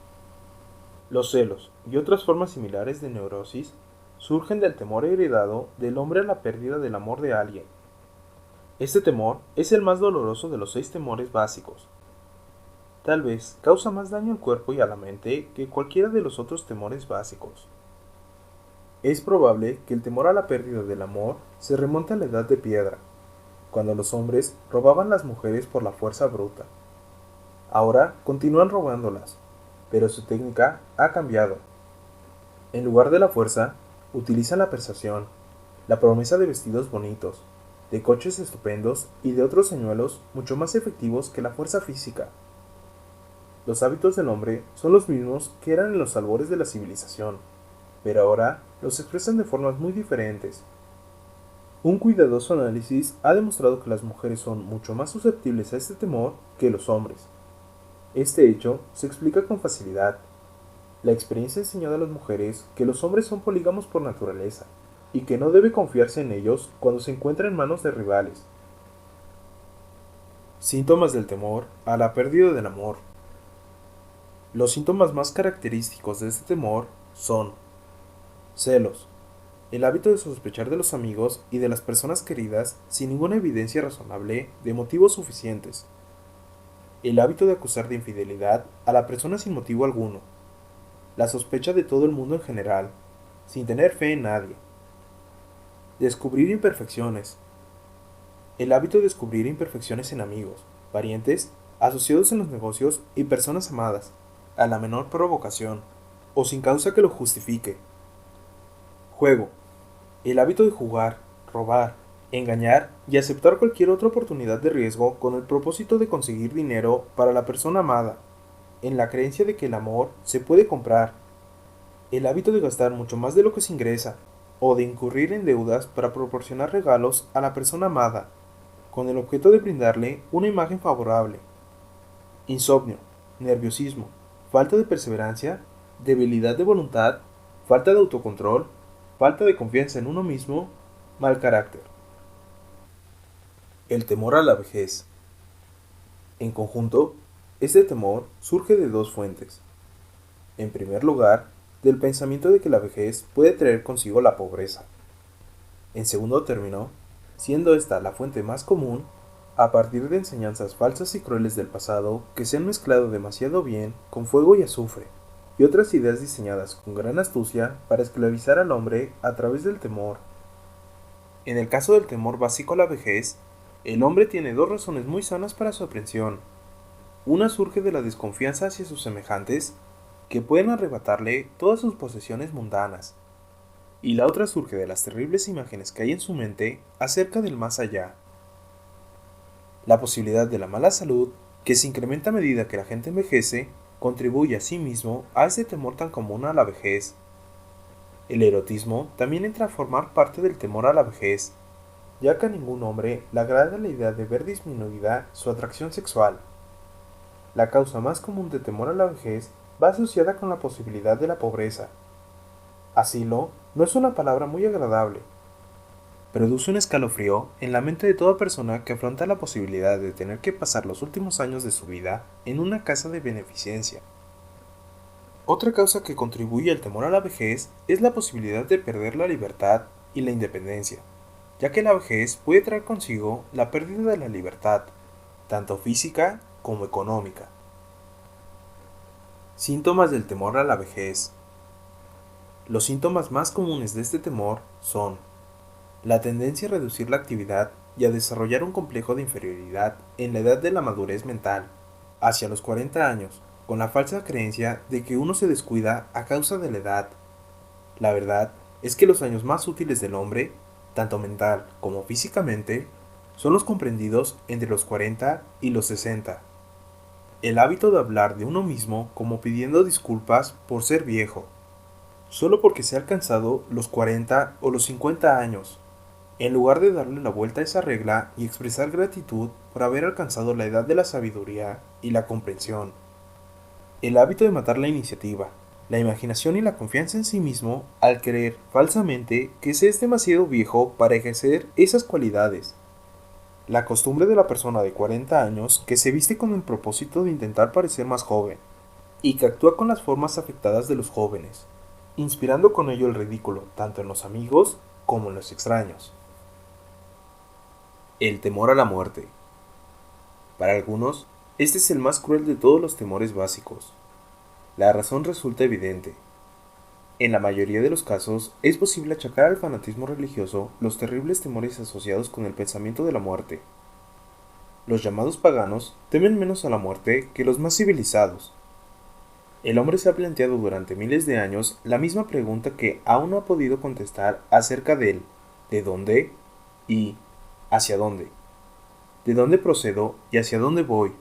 Los celos y otras formas similares de neurosis surgen del temor heredado del hombre a la pérdida del amor de alguien. Este temor es el más doloroso de los 6 temores básicos. Tal vez causa más daño al cuerpo y a la mente que cualquiera de los otros temores básicos. Es probable que el temor a la pérdida del amor se remonte a la edad de piedra, cuando los hombres robaban las mujeres por la fuerza bruta. Ahora continúan robándolas, pero su técnica ha cambiado. En lugar de la fuerza, utilizan la persuasión, la promesa de vestidos bonitos, de coches estupendos y de otros señuelos mucho más efectivos que la fuerza física. Los hábitos del hombre son los mismos que eran en los albores de la civilización, pero ahora los expresan de formas muy diferentes. Un cuidadoso análisis ha demostrado que las mujeres son mucho más susceptibles a este temor que los hombres. Este hecho se explica con facilidad. La experiencia ha enseñado a las mujeres que los hombres son polígamos por naturaleza, y que no debe confiarse en ellos cuando se encuentra en manos de rivales. Síntomas del temor a la pérdida del amor. Los síntomas más característicos de este temor son celos, el hábito de sospechar de los amigos y de las personas queridas sin ninguna evidencia razonable de motivos suficientes, el hábito de acusar de infidelidad a la persona sin motivo alguno, la sospecha de todo el mundo en general, sin tener fe en nadie, descubrir imperfecciones, el hábito de descubrir imperfecciones en amigos, parientes, asociados en los negocios y personas amadas, a la menor provocación, o sin causa que lo justifique. Juego, el hábito de jugar, robar, engañar y aceptar cualquier otra oportunidad de riesgo con el propósito de conseguir dinero para la persona amada, en la creencia de que el amor se puede comprar. El hábito de gastar mucho más de lo que se ingresa, o de incurrir en deudas para proporcionar regalos a la persona amada, con el objeto de brindarle una imagen favorable. Insomnio, nerviosismo, falta de perseverancia, debilidad de voluntad, falta de autocontrol, falta de confianza en uno mismo, mal carácter. El temor a la vejez. En conjunto, este temor surge de dos fuentes. En primer lugar, del pensamiento de que la vejez puede traer consigo la pobreza. En segundo término, siendo esta la fuente más común, a partir de enseñanzas falsas y crueles del pasado que se han mezclado demasiado bien con fuego y azufre, y otras ideas diseñadas con gran astucia para esclavizar al hombre a través del temor. En el caso del temor básico a la vejez, el hombre tiene dos razones muy sanas para su aprensión. Una surge de la desconfianza hacia sus semejantes, que pueden arrebatarle todas sus posesiones mundanas, y la otra surge de las terribles imágenes que hay en su mente acerca del más allá. La posibilidad de la mala salud, que se incrementa a medida que la gente envejece, contribuye asimismo a ese temor tan común a la vejez. El erotismo también entra a formar parte del temor a la vejez, ya que a ningún hombre le agrada la idea de ver disminuida su atracción sexual. La causa más común de temor a la vejez va asociada con la posibilidad de la pobreza. Asilo no es una palabra muy agradable. Produce un escalofrío en la mente de toda persona que afronta la posibilidad de tener que pasar los últimos años de su vida en una casa de beneficencia. Otra causa que contribuye al temor a la vejez es la posibilidad de perder la libertad y la independencia, ya que la vejez puede traer consigo la pérdida de la libertad, tanto física como económica. Síntomas del temor a la vejez. Los síntomas más comunes de este temor son la tendencia a reducir la actividad y a desarrollar un complejo de inferioridad en la edad de la madurez mental, hacia los 40 años, con la falsa creencia de que uno se descuida a causa de la edad. La verdad es que los años más útiles del hombre, tanto mental como físicamente, son los comprendidos entre los 40 y los 60. El hábito de hablar de uno mismo como pidiendo disculpas por ser viejo, solo porque se ha alcanzado los 40 o los 50 años, en lugar de darle la vuelta a esa regla y expresar gratitud por haber alcanzado la edad de la sabiduría y la comprensión. El hábito de matar la iniciativa, la imaginación y la confianza en sí mismo al creer falsamente que se es demasiado viejo para ejercer esas cualidades. La costumbre de la persona de 40 años que se viste con el propósito de intentar parecer más joven y que actúa con las formas afectadas de los jóvenes, inspirando con ello el ridículo tanto en los amigos como en los extraños. El temor a la muerte. Para algunos, este es el más cruel de todos los temores básicos. La razón resulta evidente. En la mayoría de los casos, es posible achacar al fanatismo religioso los terribles temores asociados con el pensamiento de la muerte. Los llamados paganos temen menos a la muerte que los más civilizados. El hombre se ha planteado durante miles de años la misma pregunta que aún no ha podido contestar acerca del ¿de dónde? Y ¿hacia dónde? ¿De dónde procedo y hacia dónde voy?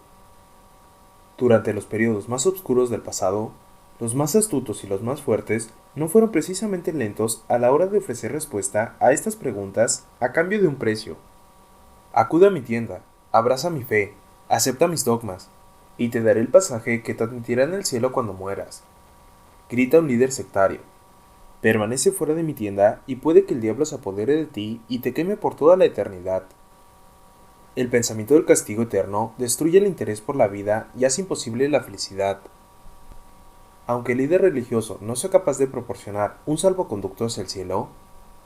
Durante los periodos más oscuros del pasado, los más astutos y los más fuertes no fueron precisamente lentos a la hora de ofrecer respuesta a estas preguntas a cambio de un precio. Acude a mi tienda, abraza mi fe, acepta mis dogmas, y te daré el pasaje que te admitirá en el cielo cuando mueras. Grita un líder sectario. Permanece fuera de mi tienda y puede que el diablo se apodere de ti y te queme por toda la eternidad. El pensamiento del castigo eterno destruye el interés por la vida y hace imposible la felicidad. Aunque el líder religioso no sea capaz de proporcionar un salvoconducto hacia el cielo,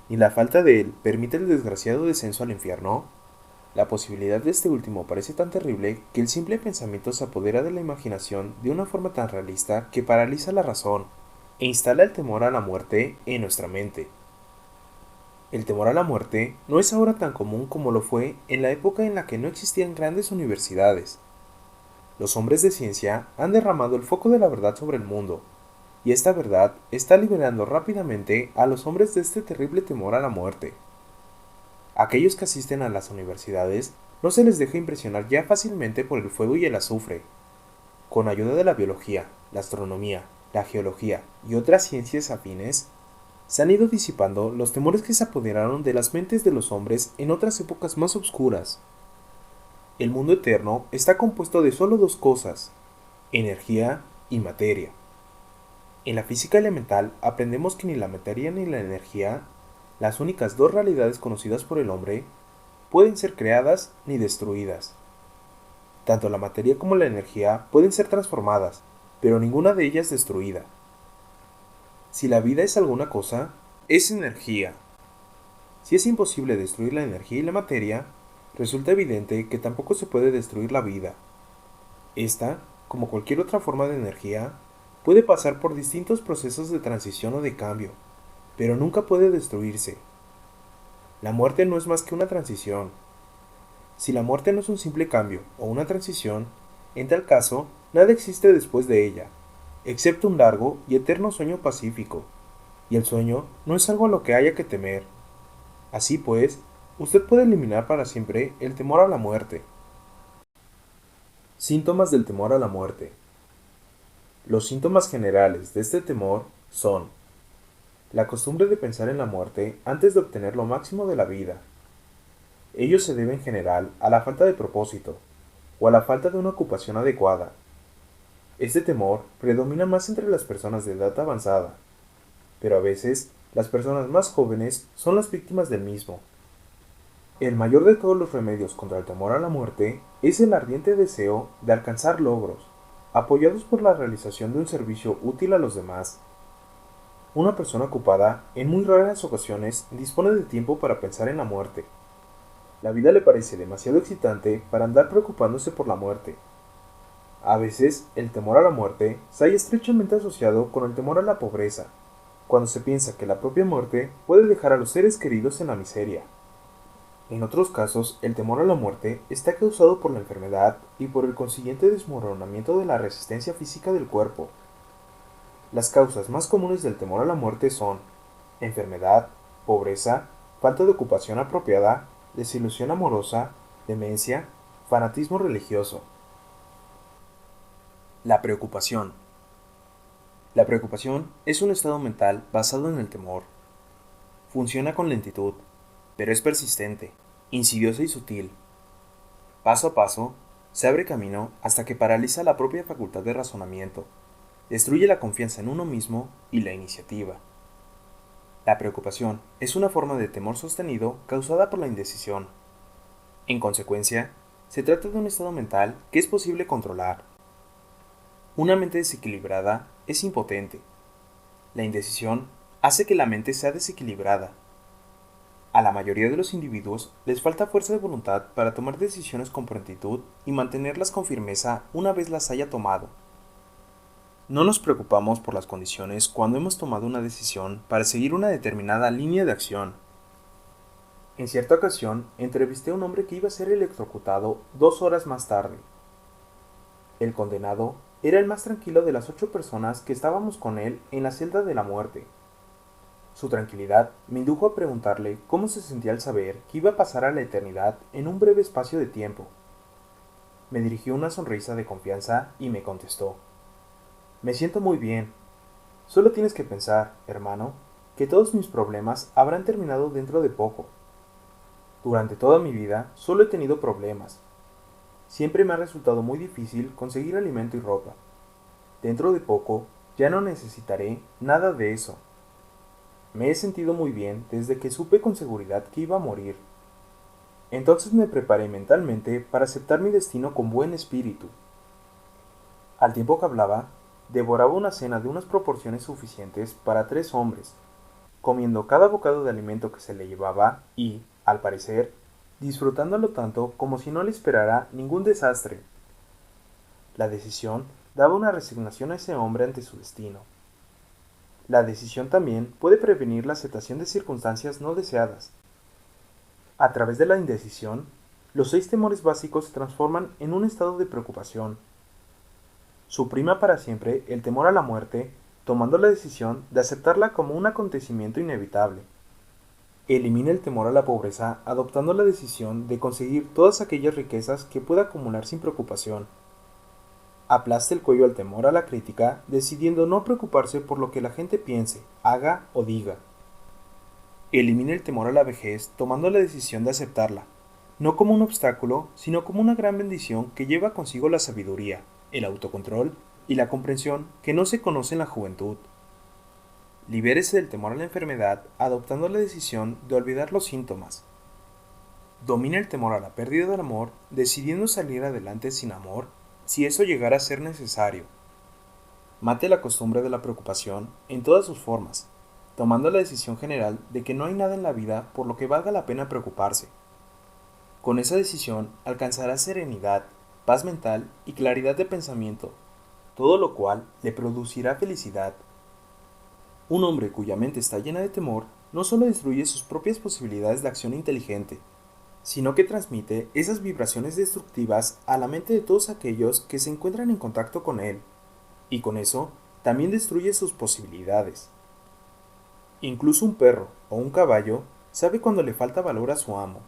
ni la falta de él permite el desgraciado descenso al infierno, la posibilidad de este último parece tan terrible que el simple pensamiento se apodera de la imaginación de una forma tan realista que paraliza la razón e instala el temor a la muerte en nuestra mente. El temor a la muerte no es ahora tan común como lo fue en la época en la que no existían grandes universidades. Los hombres de ciencia han derramado el foco de la verdad sobre el mundo, y esta verdad está liberando rápidamente a los hombres de este terrible temor a la muerte. Aquellos que asisten a las universidades no se les deja impresionar ya fácilmente por el fuego y el azufre. Con ayuda de la biología, la astronomía, la geología y otras ciencias afines, se han ido disipando los temores que se apoderaron de las mentes de los hombres en otras épocas más oscuras. El mundo eterno está compuesto de solo dos cosas, energía y materia. En la física elemental aprendemos que ni la materia ni la energía, las únicas dos realidades conocidas por el hombre, pueden ser creadas ni destruidas. Tanto la materia como la energía pueden ser transformadas, pero ninguna de ellas destruida. Si la vida es alguna cosa, es energía. Si es imposible destruir la energía y la materia, resulta evidente que tampoco se puede destruir la vida. Esta, como cualquier otra forma de energía, puede pasar por distintos procesos de transición o de cambio, pero nunca puede destruirse. La muerte no es más que una transición. Si la muerte no es un simple cambio o una transición, en tal caso, nada existe después de ella, excepto un largo y eterno sueño pacífico, y el sueño no es algo a lo que haya que temer. Así pues, usted puede eliminar para siempre el temor a la muerte. Síntomas del temor a la muerte. Los síntomas generales de este temor son la costumbre de pensar en la muerte antes de obtener lo máximo de la vida. Ello se debe en general a la falta de propósito o a la falta de una ocupación adecuada. Este temor predomina más entre las personas de edad avanzada, pero a veces las personas más jóvenes son las víctimas del mismo. El mayor de todos los remedios contra el temor a la muerte es el ardiente deseo de alcanzar logros, apoyados por la realización de un servicio útil a los demás. Una persona ocupada, en muy raras ocasiones, dispone de tiempo para pensar en la muerte. La vida le parece demasiado excitante para andar preocupándose por la muerte. A veces, el temor a la muerte se halla estrechamente asociado con el temor a la pobreza, cuando se piensa que la propia muerte puede dejar a los seres queridos en la miseria. En otros casos, el temor a la muerte está causado por la enfermedad y por el consiguiente desmoronamiento de la resistencia física del cuerpo. Las causas más comunes del temor a la muerte son enfermedad, pobreza, falta de ocupación apropiada, desilusión amorosa, demencia, fanatismo religioso. La preocupación. La preocupación es un estado mental basado en el temor. Funciona con lentitud, pero es persistente, insidiosa y sutil. Paso a paso, se abre camino hasta que paraliza la propia facultad de razonamiento, destruye la confianza en uno mismo y la iniciativa. La preocupación es una forma de temor sostenido causada por la indecisión. En consecuencia, se trata de un estado mental que es posible controlar. Una mente desequilibrada es impotente. La indecisión hace que la mente sea desequilibrada. A la mayoría de los individuos les falta fuerza de voluntad para tomar decisiones con prontitud y mantenerlas con firmeza una vez las haya tomado. No nos preocupamos por las condiciones cuando hemos tomado una decisión para seguir una determinada línea de acción. En cierta ocasión, entrevisté a un hombre que iba a ser electrocutado 2 horas más tarde. El condenado era el más tranquilo de las 8 personas que estábamos con él en la celda de la muerte. Su tranquilidad me indujo a preguntarle cómo se sentía al saber que iba a pasar a la eternidad en un breve espacio de tiempo. Me dirigió una sonrisa de confianza y me contestó: me siento muy bien. Solo tienes que pensar, hermano, que todos mis problemas habrán terminado dentro de poco. Durante toda mi vida solo he tenido problemas. Siempre me ha resultado muy difícil conseguir alimento y ropa. Dentro de poco ya no necesitaré nada de eso. Me he sentido muy bien desde que supe con seguridad que iba a morir. Entonces me preparé mentalmente para aceptar mi destino con buen espíritu. Al tiempo que hablaba, devoraba una cena de unas proporciones suficientes para 3 hombres, comiendo cada bocado de alimento que se le llevaba y, al parecer, disfrutándolo tanto como si no le esperara ningún desastre. La decisión daba una resignación a ese hombre ante su destino. La decisión también puede prevenir la aceptación de circunstancias no deseadas. A través de la indecisión, los 6 temores básicos se transforman en un estado de preocupación. Suprima para siempre el temor a la muerte, tomando la decisión de aceptarla como un acontecimiento inevitable. Elimina el temor a la pobreza adoptando la decisión de conseguir todas aquellas riquezas que pueda acumular sin preocupación. Aplasta el cuello al temor a la crítica, decidiendo no preocuparse por lo que la gente piense, haga o diga. Elimina el temor a la vejez, tomando la decisión de aceptarla, no como un obstáculo, sino como una gran bendición que lleva consigo la sabiduría, el autocontrol y la comprensión que no se conoce en la juventud. Libérese del temor a la enfermedad, adoptando la decisión de olvidar los síntomas. Domina el temor a la pérdida del amor, decidiendo salir adelante sin amor, si eso llegara a ser necesario. Mate la costumbre de la preocupación en todas sus formas, tomando la decisión general de que no hay nada en la vida por lo que valga la pena preocuparse. Con esa decisión alcanzará serenidad, paz mental y claridad de pensamiento, todo lo cual le producirá felicidad. Un hombre cuya mente está llena de temor no solo destruye sus propias posibilidades de acción inteligente, sino que transmite esas vibraciones destructivas a la mente de todos aquellos que se encuentran en contacto con él, y con eso también destruye sus posibilidades. Incluso un perro o un caballo sabe cuando le falta valor a su amo.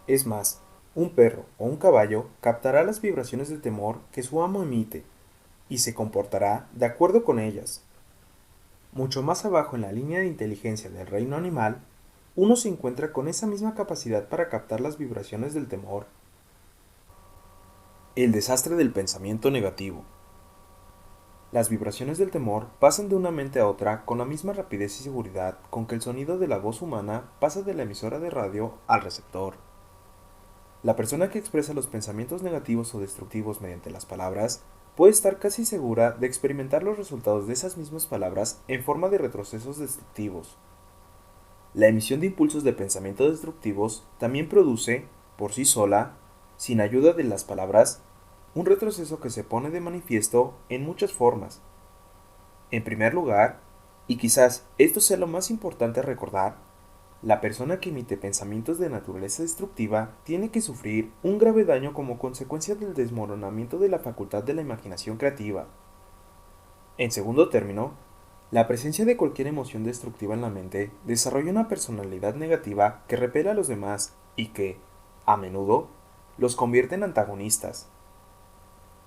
Es más, un perro o un caballo captará las vibraciones de temor que su amo emite, y se comportará de acuerdo con ellas. Mucho más abajo en la línea de inteligencia del reino animal, uno se encuentra con esa misma capacidad para captar las vibraciones del temor. El desastre del pensamiento negativo. Las vibraciones del temor pasan de una mente a otra con la misma rapidez y seguridad con que el sonido de la voz humana pasa de la emisora de radio al receptor. La persona que expresa los pensamientos negativos o destructivos mediante las palabras puede estar casi segura de experimentar los resultados de esas mismas palabras en forma de retrocesos destructivos. La emisión de impulsos de pensamiento destructivos también produce, por sí sola, sin ayuda de las palabras, un retroceso que se pone de manifiesto en muchas formas. En primer lugar, y quizás esto sea lo más importante a recordar, la persona que emite pensamientos de naturaleza destructiva tiene que sufrir un grave daño como consecuencia del desmoronamiento de la facultad de la imaginación creativa. En segundo término, la presencia de cualquier emoción destructiva en la mente desarrolla una personalidad negativa que repele a los demás y que, a menudo, los convierte en antagonistas.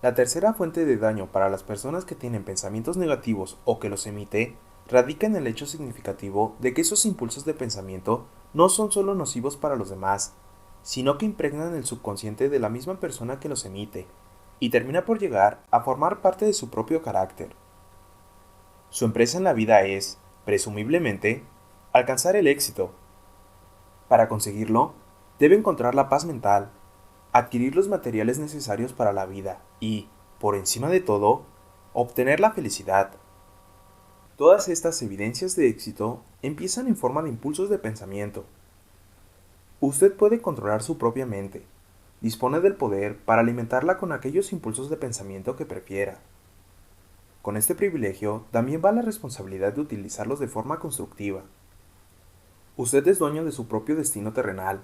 La tercera fuente de daño para las personas que tienen pensamientos negativos o que los emite radica en el hecho significativo de que esos impulsos de pensamiento no son solo nocivos para los demás, sino que impregnan el subconsciente de la misma persona que los emite, y termina por llegar a formar parte de su propio carácter. Su empresa en la vida es, presumiblemente, alcanzar el éxito. Para conseguirlo, debe encontrar la paz mental, adquirir los materiales necesarios para la vida y, por encima de todo, obtener la felicidad. Todas estas evidencias de éxito empiezan en forma de impulsos de pensamiento. Usted puede controlar su propia mente. Dispone del poder para alimentarla con aquellos impulsos de pensamiento que prefiera. Con este privilegio también va la responsabilidad de utilizarlos de forma constructiva. Usted es dueño de su propio destino terrenal,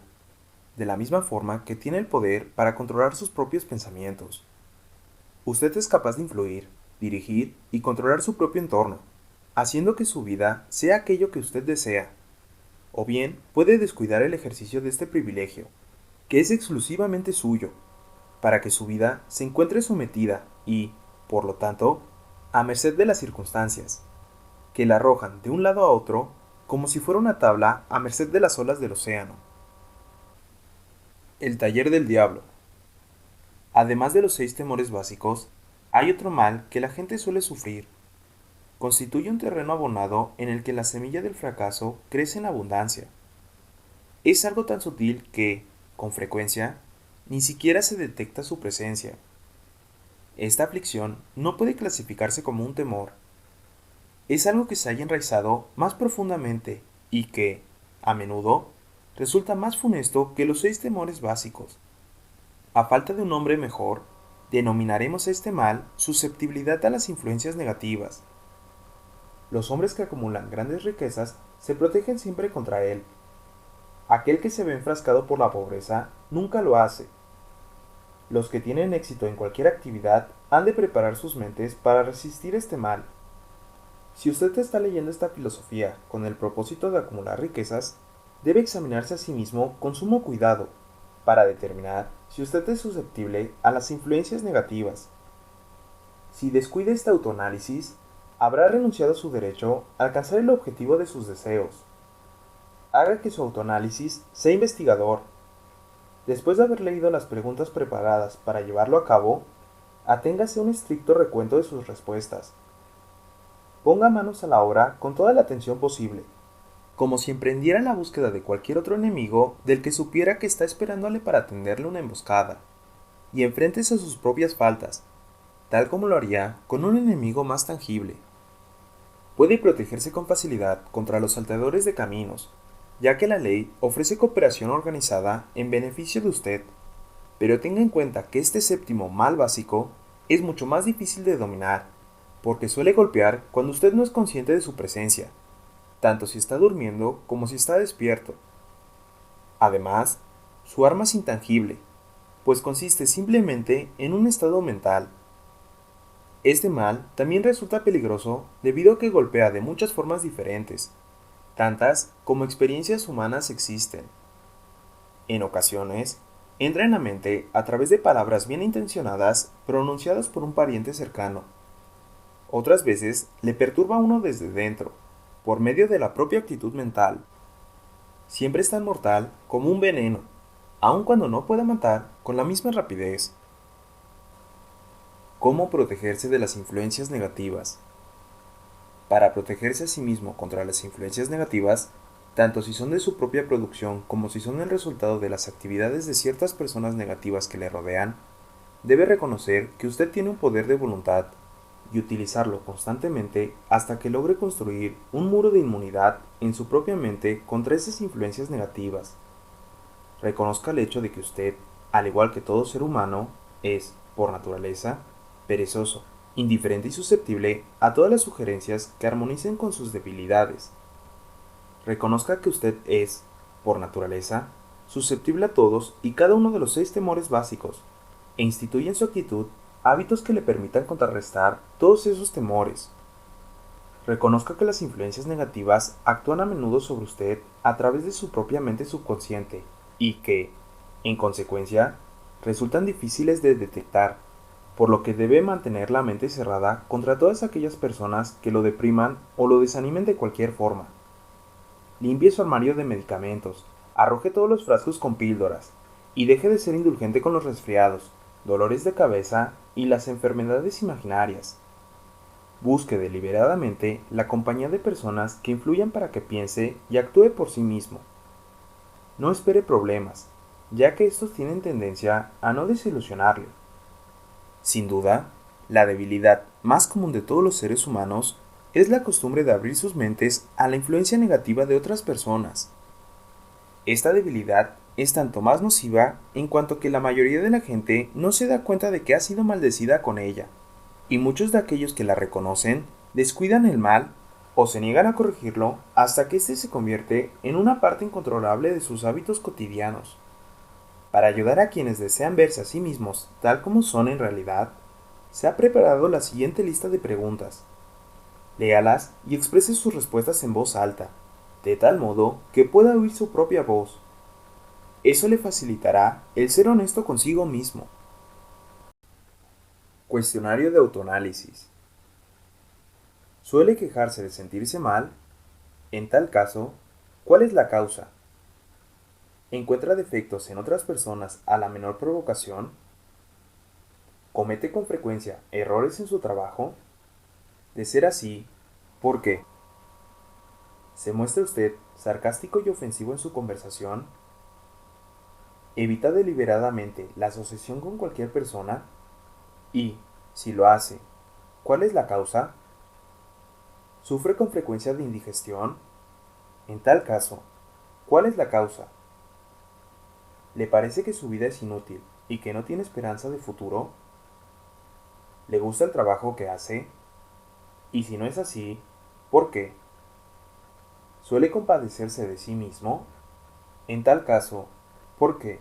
de la misma forma que tiene el poder para controlar sus propios pensamientos. Usted es capaz de influir, dirigir y controlar su propio entorno, haciendo que su vida sea aquello que usted desea. O bien puede descuidar el ejercicio de este privilegio, que es exclusivamente suyo, para que su vida se encuentre sometida y, por lo tanto, a merced de las circunstancias, que la arrojan de un lado a otro como si fuera una tabla a merced de las olas del océano. El taller del diablo. Además de los 6 temores básicos, hay otro mal que la gente suele sufrir. Constituye un terreno abonado en el que la semilla del fracaso crece en abundancia. Es algo tan sutil que, con frecuencia, ni siquiera se detecta su presencia. Esta aflicción no puede clasificarse como un temor. Es algo que se haya enraizado más profundamente y que, a menudo, resulta más funesto que los 6 temores básicos. A falta de un nombre mejor, denominaremos a este mal susceptibilidad a las influencias negativas. Los hombres que acumulan grandes riquezas se protegen siempre contra él. Aquel que se ve enfrascado por la pobreza nunca lo hace. Los que tienen éxito en cualquier actividad han de preparar sus mentes para resistir este mal. Si usted está leyendo esta filosofía con el propósito de acumular riquezas, debe examinarse a sí mismo con sumo cuidado para determinar si usted es susceptible a las influencias negativas. Si descuida este autoanálisis, habrá renunciado a su derecho a alcanzar el objetivo de sus deseos. Haga que su autoanálisis sea investigador. Después de haber leído las preguntas preparadas para llevarlo a cabo, aténgase a un estricto recuento de sus respuestas. Ponga manos a la obra con toda la atención posible, como si emprendiera la búsqueda de cualquier otro enemigo del que supiera que está esperándole para tenderle una emboscada, y enfréntese a sus propias faltas, tal como lo haría con un enemigo más tangible. Puede protegerse con facilidad contra los salteadores de caminos, ya que la ley ofrece cooperación organizada en beneficio de usted, pero tenga en cuenta que este 7º mal básico es mucho más difícil de dominar, porque suele golpear cuando usted no es consciente de su presencia, tanto si está durmiendo como si está despierto. Además, su arma es intangible, pues consiste simplemente en un estado mental. Este mal también resulta peligroso debido a que golpea de muchas formas diferentes, tantas como experiencias humanas existen. En ocasiones, entra en la mente a través de palabras bien intencionadas pronunciadas por un pariente cercano. Otras veces le perturba a uno desde dentro, por medio de la propia actitud mental. Siempre es tan mortal como un veneno, aun cuando no pueda matar con la misma rapidez. ¿Cómo protegerse de las influencias negativas? Para protegerse a sí mismo contra las influencias negativas, tanto si son de su propia producción como si son el resultado de las actividades de ciertas personas negativas que le rodean, debe reconocer que usted tiene un poder de voluntad y utilizarlo constantemente hasta que logre construir un muro de inmunidad en su propia mente contra esas influencias negativas. Reconozca el hecho de que usted, al igual que todo ser humano, es, por naturaleza, perezoso, indiferente y susceptible a todas las sugerencias que armonicen con sus debilidades. Reconozca que usted es, por naturaleza, susceptible a todos y cada uno de los 6 temores básicos, e instituya en su actitud hábitos que le permitan contrarrestar todos esos temores. Reconozca que las influencias negativas actúan a menudo sobre usted a través de su propia mente subconsciente y que, en consecuencia, resultan difíciles de detectar, por lo que debe mantener la mente cerrada contra todas aquellas personas que lo depriman o lo desanimen de cualquier forma. Limpie su armario de medicamentos, arroje todos los frascos con píldoras, y deje de ser indulgente con los resfriados, dolores de cabeza y las enfermedades imaginarias. Busque deliberadamente la compañía de personas que influyan para que piense y actúe por sí mismo. No espere problemas, ya que estos tienen tendencia a no desilusionarle. Sin duda, la debilidad más común de todos los seres humanos es la costumbre de abrir sus mentes a la influencia negativa de otras personas. Esta debilidad es tanto más nociva en cuanto que la mayoría de la gente no se da cuenta de que ha sido maldecida con ella, y muchos de aquellos que la reconocen descuidan el mal o se niegan a corregirlo hasta que éste se convierte en una parte incontrolable de sus hábitos cotidianos. Para ayudar a quienes desean verse a sí mismos tal como son en realidad, Se ha preparado la siguiente lista de preguntas. Léalas y exprese sus respuestas en voz alta, de tal modo que pueda oír su propia voz. Eso le facilitará el ser honesto consigo mismo. Cuestionario de autoanálisis. ¿Suele quejarse de sentirse mal? En tal caso, ¿cuál es la causa? ¿Encuentra defectos en otras personas a la menor provocación? ¿Comete con frecuencia errores en su trabajo? De ser así, ¿por qué? ¿Se muestra usted sarcástico y ofensivo en su conversación? ¿Evita deliberadamente la asociación con cualquier persona? Y, si lo hace, ¿cuál es la causa? ¿Sufre con frecuencia de indigestión? En tal caso, ¿cuál es la causa? ¿Le parece que su vida es inútil y que no tiene esperanza de futuro? ¿Le gusta el trabajo que hace? Y si no es así, ¿por qué? ¿Suele compadecerse de sí mismo? En tal caso, ¿por qué?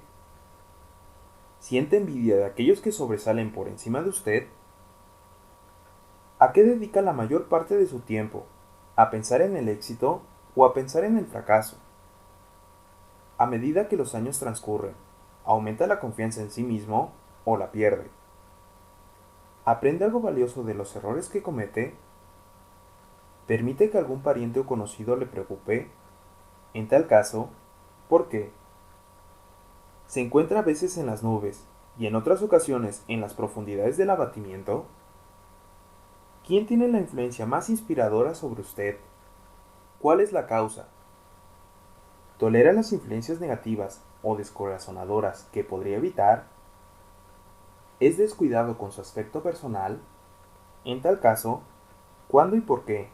¿Siente envidia de aquellos que sobresalen por encima de usted? ¿A qué dedica la mayor parte de su tiempo? ¿A pensar en el éxito o a pensar en el fracaso? A medida que los años transcurren, ¿aumenta la confianza en sí mismo o la pierde? ¿Aprende algo valioso de los errores que comete? ¿Permite que algún pariente o conocido le preocupe? En tal caso, ¿por qué? ¿Se encuentra a veces en las nubes y en otras ocasiones en las profundidades del abatimiento? ¿Quién tiene la influencia más inspiradora sobre usted? ¿Cuál es la causa? ¿Tolera las influencias negativas o descorazonadoras que podría evitar? ¿Es descuidado con su aspecto personal? En tal caso, ¿cuándo y por qué?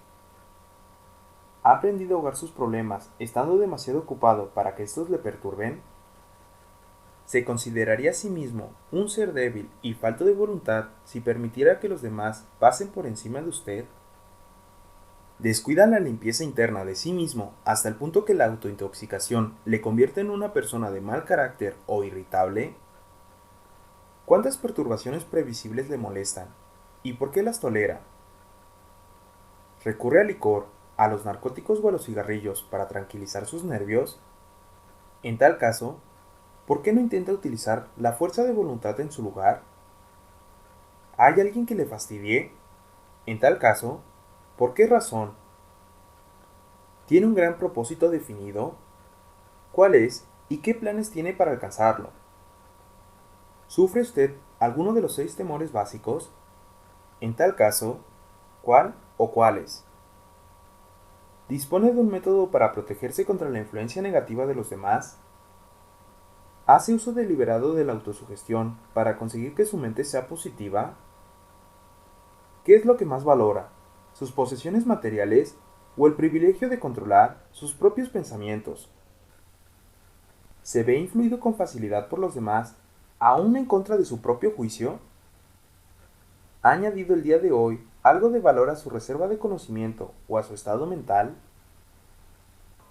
¿Ha aprendido a ahogar sus problemas estando demasiado ocupado para que estos le perturben? ¿Se consideraría a sí mismo un ser débil y falto de voluntad si permitiera que los demás pasen por encima de usted? ¿Descuida la limpieza interna de sí mismo hasta el punto que la autointoxicación le convierte en una persona de mal carácter o irritable? ¿Cuántas perturbaciones previsibles le molestan? ¿Y por qué las tolera? ¿Recurre al licor, a los narcóticos o a los cigarrillos para tranquilizar sus nervios? En tal caso, ¿por qué no intenta utilizar la fuerza de voluntad en su lugar? ¿Hay alguien que le fastidie? En tal caso, ¿por qué razón? ¿Tiene un gran propósito definido? ¿Cuál es y qué planes tiene para alcanzarlo? ¿Sufre usted alguno de los 6 temores básicos? En tal caso, ¿cuál o cuáles? ¿Dispone de un método para protegerse contra la influencia negativa de los demás? ¿Hace uso deliberado de la autosugestión para conseguir que su mente sea positiva? ¿Qué es lo que más valora? ¿Sus posesiones materiales o el privilegio de controlar sus propios pensamientos? ¿Se ve influido con facilidad por los demás, aún en contra de su propio juicio? ¿Ha añadido el día de hoy algo de valor a su reserva de conocimiento o a su estado mental?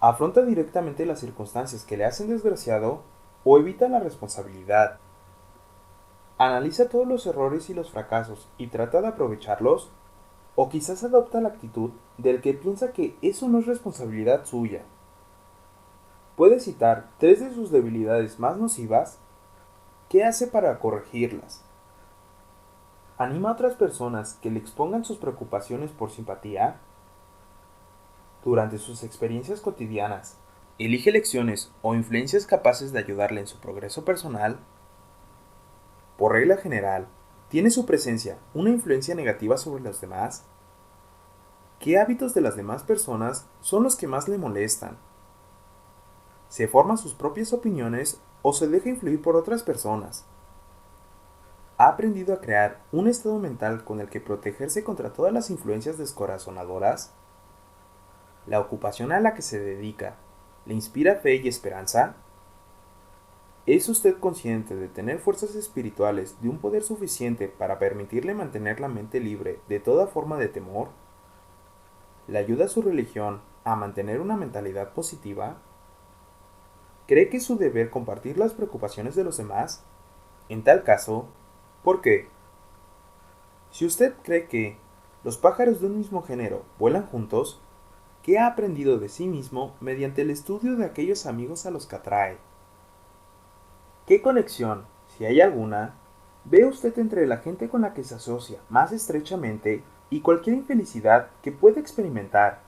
¿Afronta directamente las circunstancias que le hacen desgraciado o evita la responsabilidad? ¿Analiza todos los errores y los fracasos y trata de aprovecharlos? ¿O quizás adopta la actitud del que piensa que eso no es responsabilidad suya? ¿Puede citar 3 de sus debilidades más nocivas? ¿Qué hace para corregirlas? ¿Anima a otras personas que le expongan sus preocupaciones por simpatía? Durante sus experiencias cotidianas, ¿elige lecciones o influencias capaces de ayudarle en su progreso personal? Por regla general, ¿tiene su presencia una influencia negativa sobre los demás? ¿Qué hábitos de las demás personas son los que más le molestan? ¿Se forma sus propias opiniones o se deja influir por otras personas? ¿Ha aprendido a crear un estado mental con el que protegerse contra todas las influencias descorazonadoras? ¿La ocupación a la que se dedica le inspira fe y esperanza? ¿Es usted consciente de tener fuerzas espirituales de un poder suficiente para permitirle mantener la mente libre de toda forma de temor? ¿Le ayuda su religión a mantener una mentalidad positiva? ¿Cree que es su deber compartir las preocupaciones de los demás? En tal caso, ¿por qué? Si usted cree que los pájaros de un mismo género vuelan juntos, ¿qué ha aprendido de sí mismo mediante el estudio de aquellos amigos a los que atrae? ¿Qué conexión, si hay alguna, ve usted entre la gente con la que se asocia más estrechamente y cualquier infelicidad que pueda experimentar?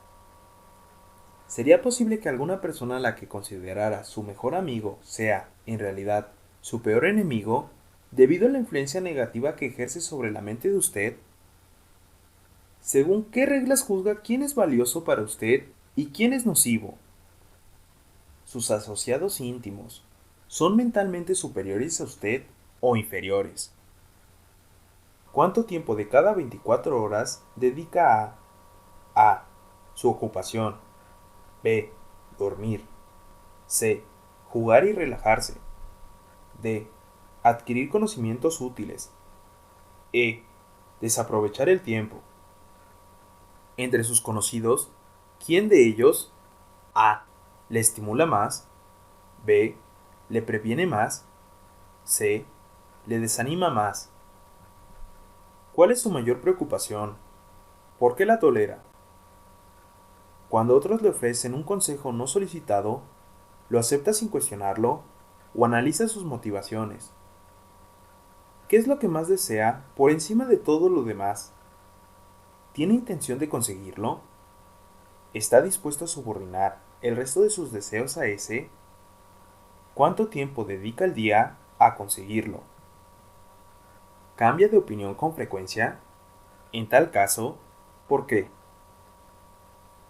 ¿Sería posible que alguna persona a la que considerara su mejor amigo sea, en realidad, su peor enemigo, debido a la influencia negativa que ejerce sobre la mente de usted? ¿Según qué reglas juzga quién es valioso para usted y quién es nocivo? ¿Sus asociados íntimos son mentalmente superiores a usted o inferiores? ¿Cuánto tiempo de cada 24 horas dedica a su ocupación, b, dormir, c, jugar y relajarse, d, adquirir conocimientos útiles, e, desaprovechar el tiempo? Entre sus conocidos, ¿quién de ellos a, le estimula más, b, le previene más, c, le desanima más? ¿Cuál es su mayor preocupación? ¿Por qué la tolera? Cuando otros le ofrecen un consejo no solicitado, ¿lo acepta sin cuestionarlo o analiza sus motivaciones? ¿Qué es lo que más desea por encima de todo lo demás? ¿Tiene intención de conseguirlo? ¿Está dispuesto a subordinar el resto de sus deseos a ese? ¿Cuánto tiempo dedica al día a conseguirlo? ¿Cambia de opinión con frecuencia? En tal caso, ¿por qué?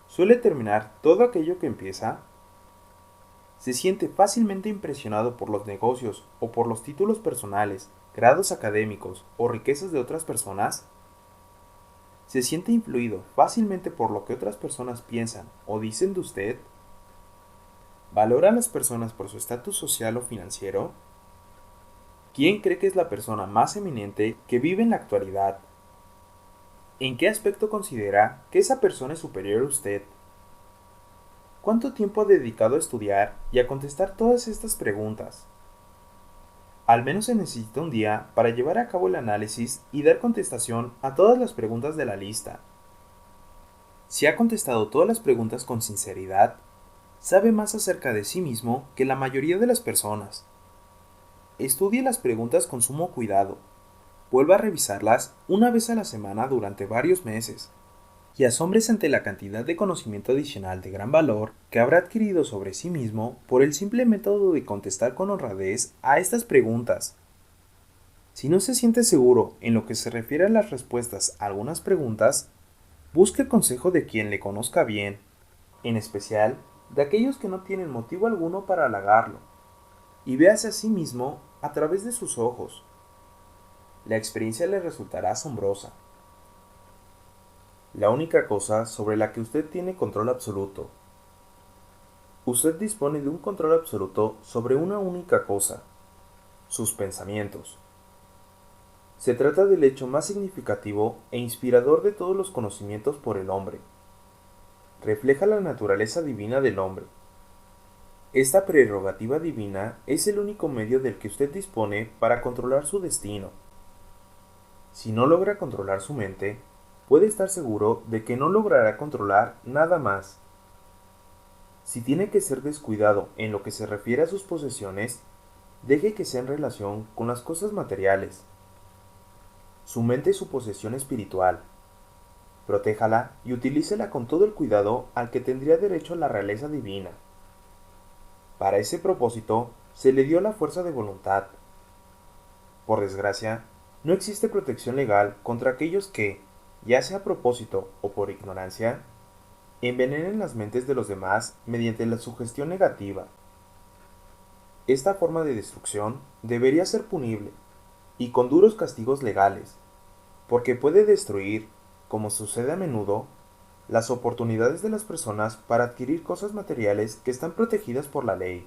¿Suele terminar todo aquello que empieza? ¿Se siente fácilmente impresionado por los negocios o por los títulos personales, grados académicos o riquezas de otras personas? ¿Se siente influido fácilmente por lo que otras personas piensan o dicen de usted? ¿Valora a las personas por su estatus social o financiero? ¿Quién cree que es la persona más eminente que vive en la actualidad? ¿En qué aspecto considera que esa persona es superior a usted? ¿Cuánto tiempo ha dedicado a estudiar y a contestar todas estas preguntas? Al menos se necesita un día para llevar a cabo el análisis y dar contestación a todas las preguntas de la lista. Si ha contestado todas las preguntas con sinceridad, sabe más acerca de sí mismo que la mayoría de las personas. Estudie las preguntas con sumo cuidado. Vuelva a revisarlas una vez a la semana durante varios meses. Y asómbrese ante la cantidad de conocimiento adicional de gran valor que habrá adquirido sobre sí mismo por el simple método de contestar con honradez a estas preguntas. Si no se siente seguro en lo que se refiere a las respuestas a algunas preguntas, busque el consejo de quien le conozca bien, en especial de aquellos que no tienen motivo alguno para halagarlo, y véase a sí mismo a través de sus ojos. La experiencia le resultará asombrosa. La única cosa sobre la que usted tiene control absoluto. Usted dispone de un control absoluto sobre una única cosa, sus pensamientos. Se trata del hecho más significativo e inspirador de todos los conocimientos por el hombre. Refleja la naturaleza divina del hombre. Esta prerrogativa divina es el único medio del que usted dispone para controlar su destino. Si no logra controlar su mente, puede estar seguro de que no logrará controlar nada más. Si tiene que ser descuidado en lo que se refiere a sus posesiones, deje que sea en relación con las cosas materiales. Su mente es su posesión espiritual. Protéjala y utilícela con todo el cuidado al que tendría derecho la realeza divina. Para ese propósito, se le dio la fuerza de voluntad. Por desgracia, no existe protección legal contra aquellos que, ya sea a propósito o por ignorancia, envenenen las mentes de los demás mediante la sugestión negativa. Esta forma de destrucción debería ser punible, y con duros castigos legales, porque puede destruir, como sucede a menudo, las oportunidades de las personas para adquirir cosas materiales que están protegidas por la ley.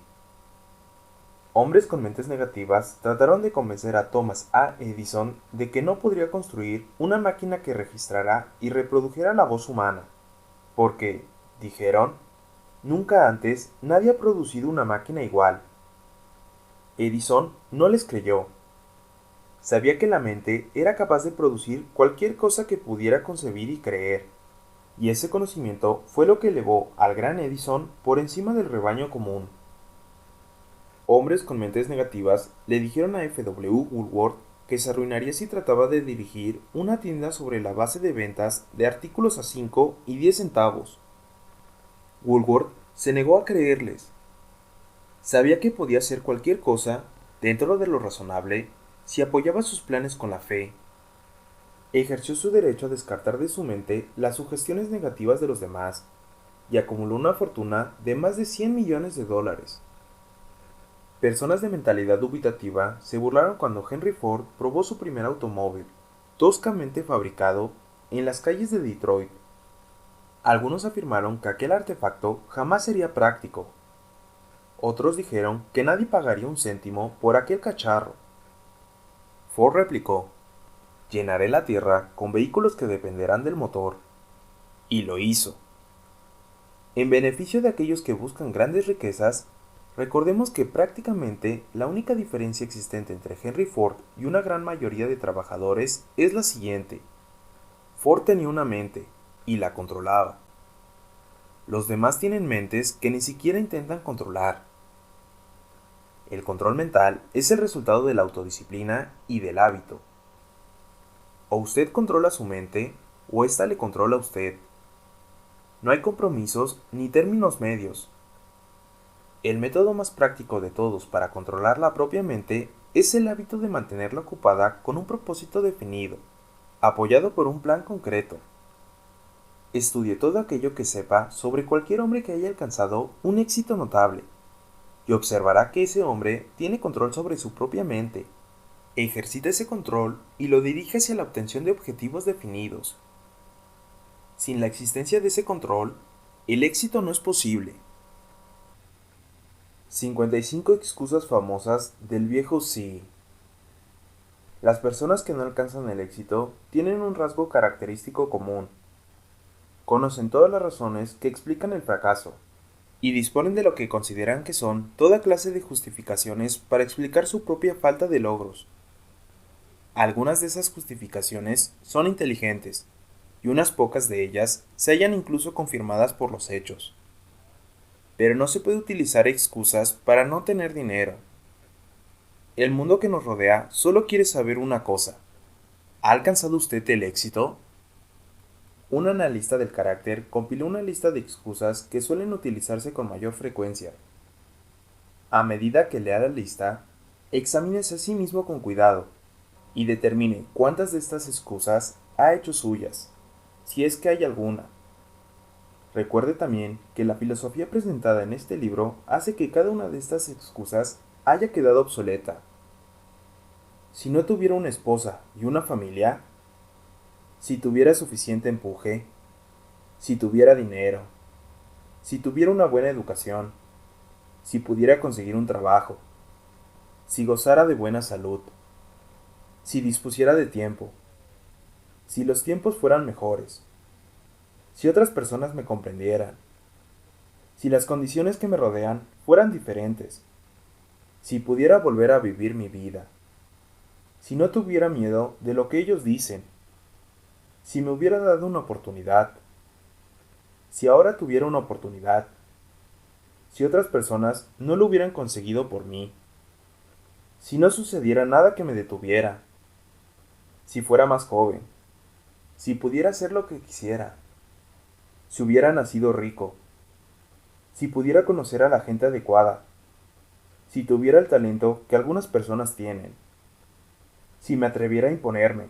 Hombres con mentes negativas trataron de convencer a Thomas A. Edison de que no podría construir una máquina que registrara y reprodujera la voz humana, porque, dijeron, nunca antes nadie ha producido una máquina igual. Edison no les creyó. Sabía que la mente era capaz de producir cualquier cosa que pudiera concebir y creer, y ese conocimiento fue lo que elevó al gran Edison por encima del rebaño común. Hombres con mentes negativas le dijeron a F. W. Woolworth que se arruinaría si trataba de dirigir una tienda sobre la base de ventas de artículos a 5 y 10 centavos. Woolworth se negó a creerles. Sabía que podía hacer cualquier cosa, dentro de lo razonable, si apoyaba sus planes con la fe. Ejerció su derecho a descartar de su mente las sugestiones negativas de los demás y acumuló una fortuna de más de 100 millones de dólares. Personas de mentalidad dubitativa se burlaron cuando Henry Ford probó su primer automóvil, toscamente fabricado, en las calles de Detroit. Algunos afirmaron que aquel artefacto jamás sería práctico. Otros dijeron que nadie pagaría un céntimo por aquel cacharro. Ford replicó: llenaré la tierra con vehículos que dependerán del motor. Y lo hizo. En beneficio de aquellos que buscan grandes riquezas, recordemos que prácticamente la única diferencia existente entre Henry Ford y una gran mayoría de trabajadores es la siguiente. Ford tenía una mente, y la controlaba. Los demás tienen mentes que ni siquiera intentan controlar. El control mental es el resultado de la autodisciplina y del hábito. O usted controla su mente, o ésta le controla a usted. No hay compromisos ni términos medios. El método más práctico de todos para controlar la propia mente es el hábito de mantenerla ocupada con un propósito definido, apoyado por un plan concreto. Estudie todo aquello que sepa sobre cualquier hombre que haya alcanzado un éxito notable, y observará que ese hombre tiene control sobre su propia mente. Ejercita ese control y lo dirige hacia la obtención de objetivos definidos. Sin la existencia de ese control, el éxito no es posible. 55 excusas famosas del viejo sí. Las personas que no alcanzan el éxito tienen un rasgo característico común. Conocen todas las razones que explican el fracaso, y disponen de lo que consideran que son toda clase de justificaciones para explicar su propia falta de logros. Algunas de esas justificaciones son inteligentes, y unas pocas de ellas se hallan incluso confirmadas por los hechos. Pero no se puede utilizar excusas para no tener dinero. El mundo que nos rodea solo quiere saber una cosa: ¿ha alcanzado usted el éxito? Un analista del carácter compiló una lista de excusas que suelen utilizarse con mayor frecuencia. A medida que lea la lista, examínese a sí mismo con cuidado y determine cuántas de estas excusas ha hecho suyas, si es que hay alguna. Recuerde también que la filosofía presentada en este libro hace que cada una de estas excusas haya quedado obsoleta. Si no tuviera una esposa y una familia, si tuviera suficiente empuje, si tuviera dinero, si tuviera una buena educación, si pudiera conseguir un trabajo, si gozara de buena salud, si dispusiera de tiempo, si los tiempos fueran mejores, si otras personas me comprendieran, si las condiciones que me rodean fueran diferentes, si pudiera volver a vivir mi vida, si no tuviera miedo de lo que ellos dicen, si me hubiera dado una oportunidad, si ahora tuviera una oportunidad, si otras personas no lo hubieran conseguido por mí, si no sucediera nada que me detuviera, si fuera más joven, si pudiera hacer lo que quisiera, si hubiera nacido rico, si pudiera conocer a la gente adecuada, si tuviera el talento que algunas personas tienen, si me atreviera a imponerme,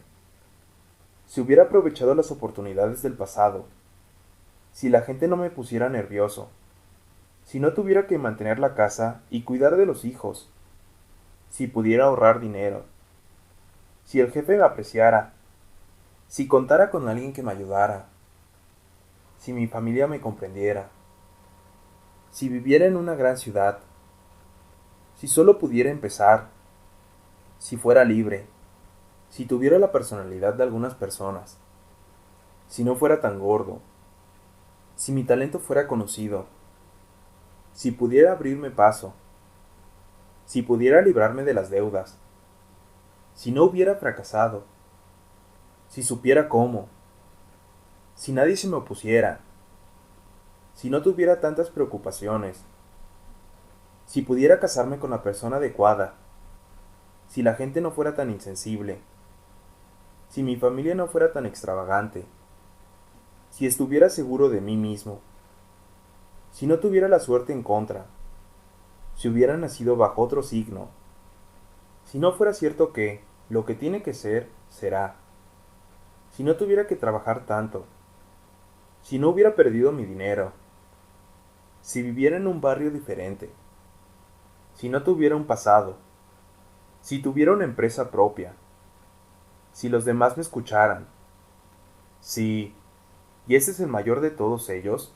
si hubiera aprovechado las oportunidades del pasado, si la gente no me pusiera nervioso, si no tuviera que mantener la casa y cuidar de los hijos, si pudiera ahorrar dinero, si el jefe me apreciara, si contara con alguien que me ayudara, si mi familia me comprendiera, si viviera en una gran ciudad, si solo pudiera empezar, si fuera libre, si tuviera la personalidad de algunas personas, si no fuera tan gordo, si mi talento fuera conocido, si pudiera abrirme paso, si pudiera librarme de las deudas, Si no hubiera fracasado, si supiera cómo, si nadie se me opusiera, si no tuviera tantas preocupaciones, si pudiera casarme con la persona adecuada, si la gente no fuera tan insensible, si mi familia no fuera tan extravagante, si estuviera seguro de mí mismo, si no tuviera la suerte en contra, si hubiera nacido bajo otro signo, si no fuera cierto que lo que tiene que ser, será, si no tuviera que trabajar tanto, si no hubiera perdido mi dinero, si viviera en un barrio diferente, si no tuviera un pasado, si tuviera una empresa propia, si los demás me escucharan, si, y ese es el mayor de todos ellos,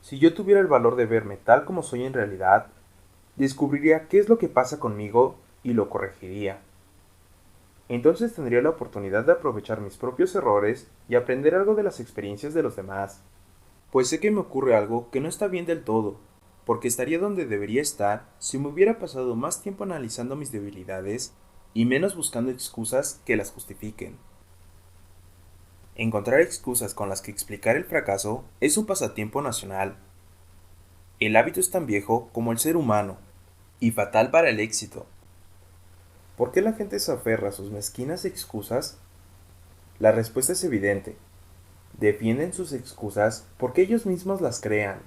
si yo tuviera el valor de verme tal como soy en realidad, descubriría qué es lo que pasa conmigo y lo corregiría. Entonces tendría la oportunidad de aprovechar mis propios errores y aprender algo de las experiencias de los demás. Pues sé que me ocurre algo que no está bien del todo, porque estaría donde debería estar si me hubiera pasado más tiempo analizando mis debilidades y menos buscando excusas que las justifiquen. Encontrar excusas con las que explicar el fracaso es un pasatiempo nacional. El hábito es tan viejo como el ser humano, y fatal para el éxito. ¿Por qué la gente se aferra a sus mezquinas excusas? La respuesta es evidente. Defienden sus excusas porque ellos mismos las crean.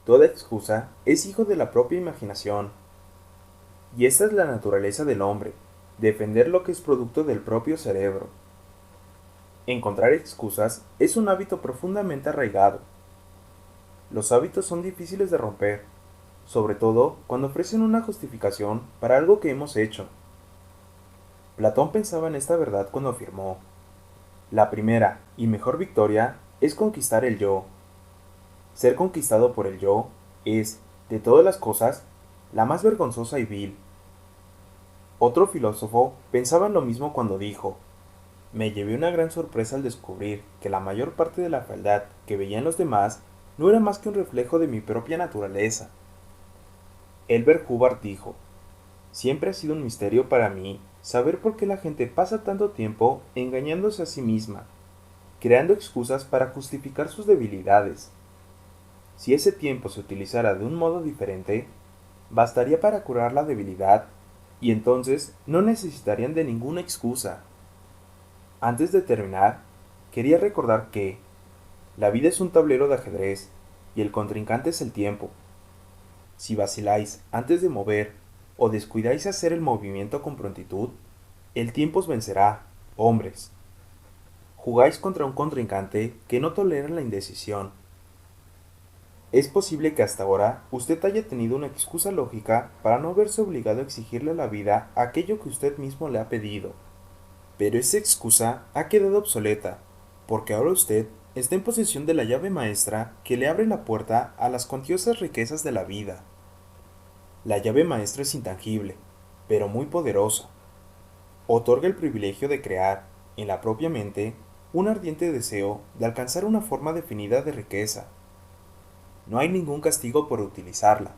Toda excusa es hijo de la propia imaginación. Y esta es la naturaleza del hombre, defender lo que es producto del propio cerebro. Encontrar excusas es un hábito profundamente arraigado. Los hábitos son difíciles de romper, sobre todo cuando ofrecen una justificación para algo que hemos hecho. Platón pensaba en esta verdad cuando afirmó: la primera y mejor victoria es conquistar el yo. Ser conquistado por el yo es, de todas las cosas, la más vergonzosa y vil. Otro filósofo pensaba en lo mismo cuando dijo: me llevé una gran sorpresa al descubrir que la mayor parte de la fealdad que veía en los demás no era más que un reflejo de mi propia naturaleza. Elbert Hubbard dijo: siempre ha sido un misterio para mí saber por qué la gente pasa tanto tiempo engañándose a sí misma, creando excusas para justificar sus debilidades. Si ese tiempo se utilizara de un modo diferente, bastaría para curar la debilidad, y entonces no necesitarían de ninguna excusa. Antes de terminar, quería recordar que la vida es un tablero de ajedrez y el contrincante es el tiempo. Si vaciláis antes de mover o descuidáis hacer el movimiento con prontitud, el tiempo os vencerá, hombres. Jugáis contra un contrincante que no tolera la indecisión. Es posible que hasta ahora usted haya tenido una excusa lógica para no verse obligado a exigirle a la vida aquello que usted mismo le ha pedido. Pero esa excusa ha quedado obsoleta, porque ahora usted está en posesión de la llave maestra que le abre la puerta a las cuantiosas riquezas de la vida. La llave maestra es intangible, pero muy poderosa. Otorga el privilegio de crear, en la propia mente, un ardiente deseo de alcanzar una forma definida de riqueza. No hay ningún castigo por utilizarla,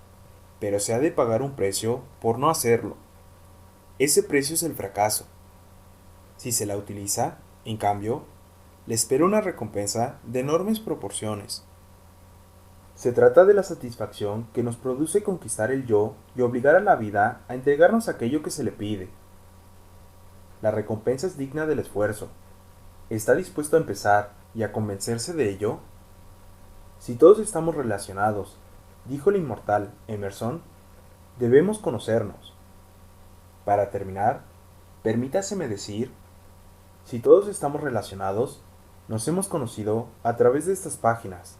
pero se ha de pagar un precio por no hacerlo. Ese precio es el fracaso. Si se la utiliza, en cambio, le espera una recompensa de enormes proporciones. Se trata de la satisfacción que nos produce conquistar el yo y obligar a la vida a entregarnos aquello que se le pide. La recompensa es digna del esfuerzo. ¿Está dispuesto a empezar y a convencerse de ello? Si todos estamos relacionados, dijo el inmortal Emerson, debemos conocernos. Para terminar, permítaseme decir: si todos estamos relacionados, nos hemos conocido a través de estas páginas.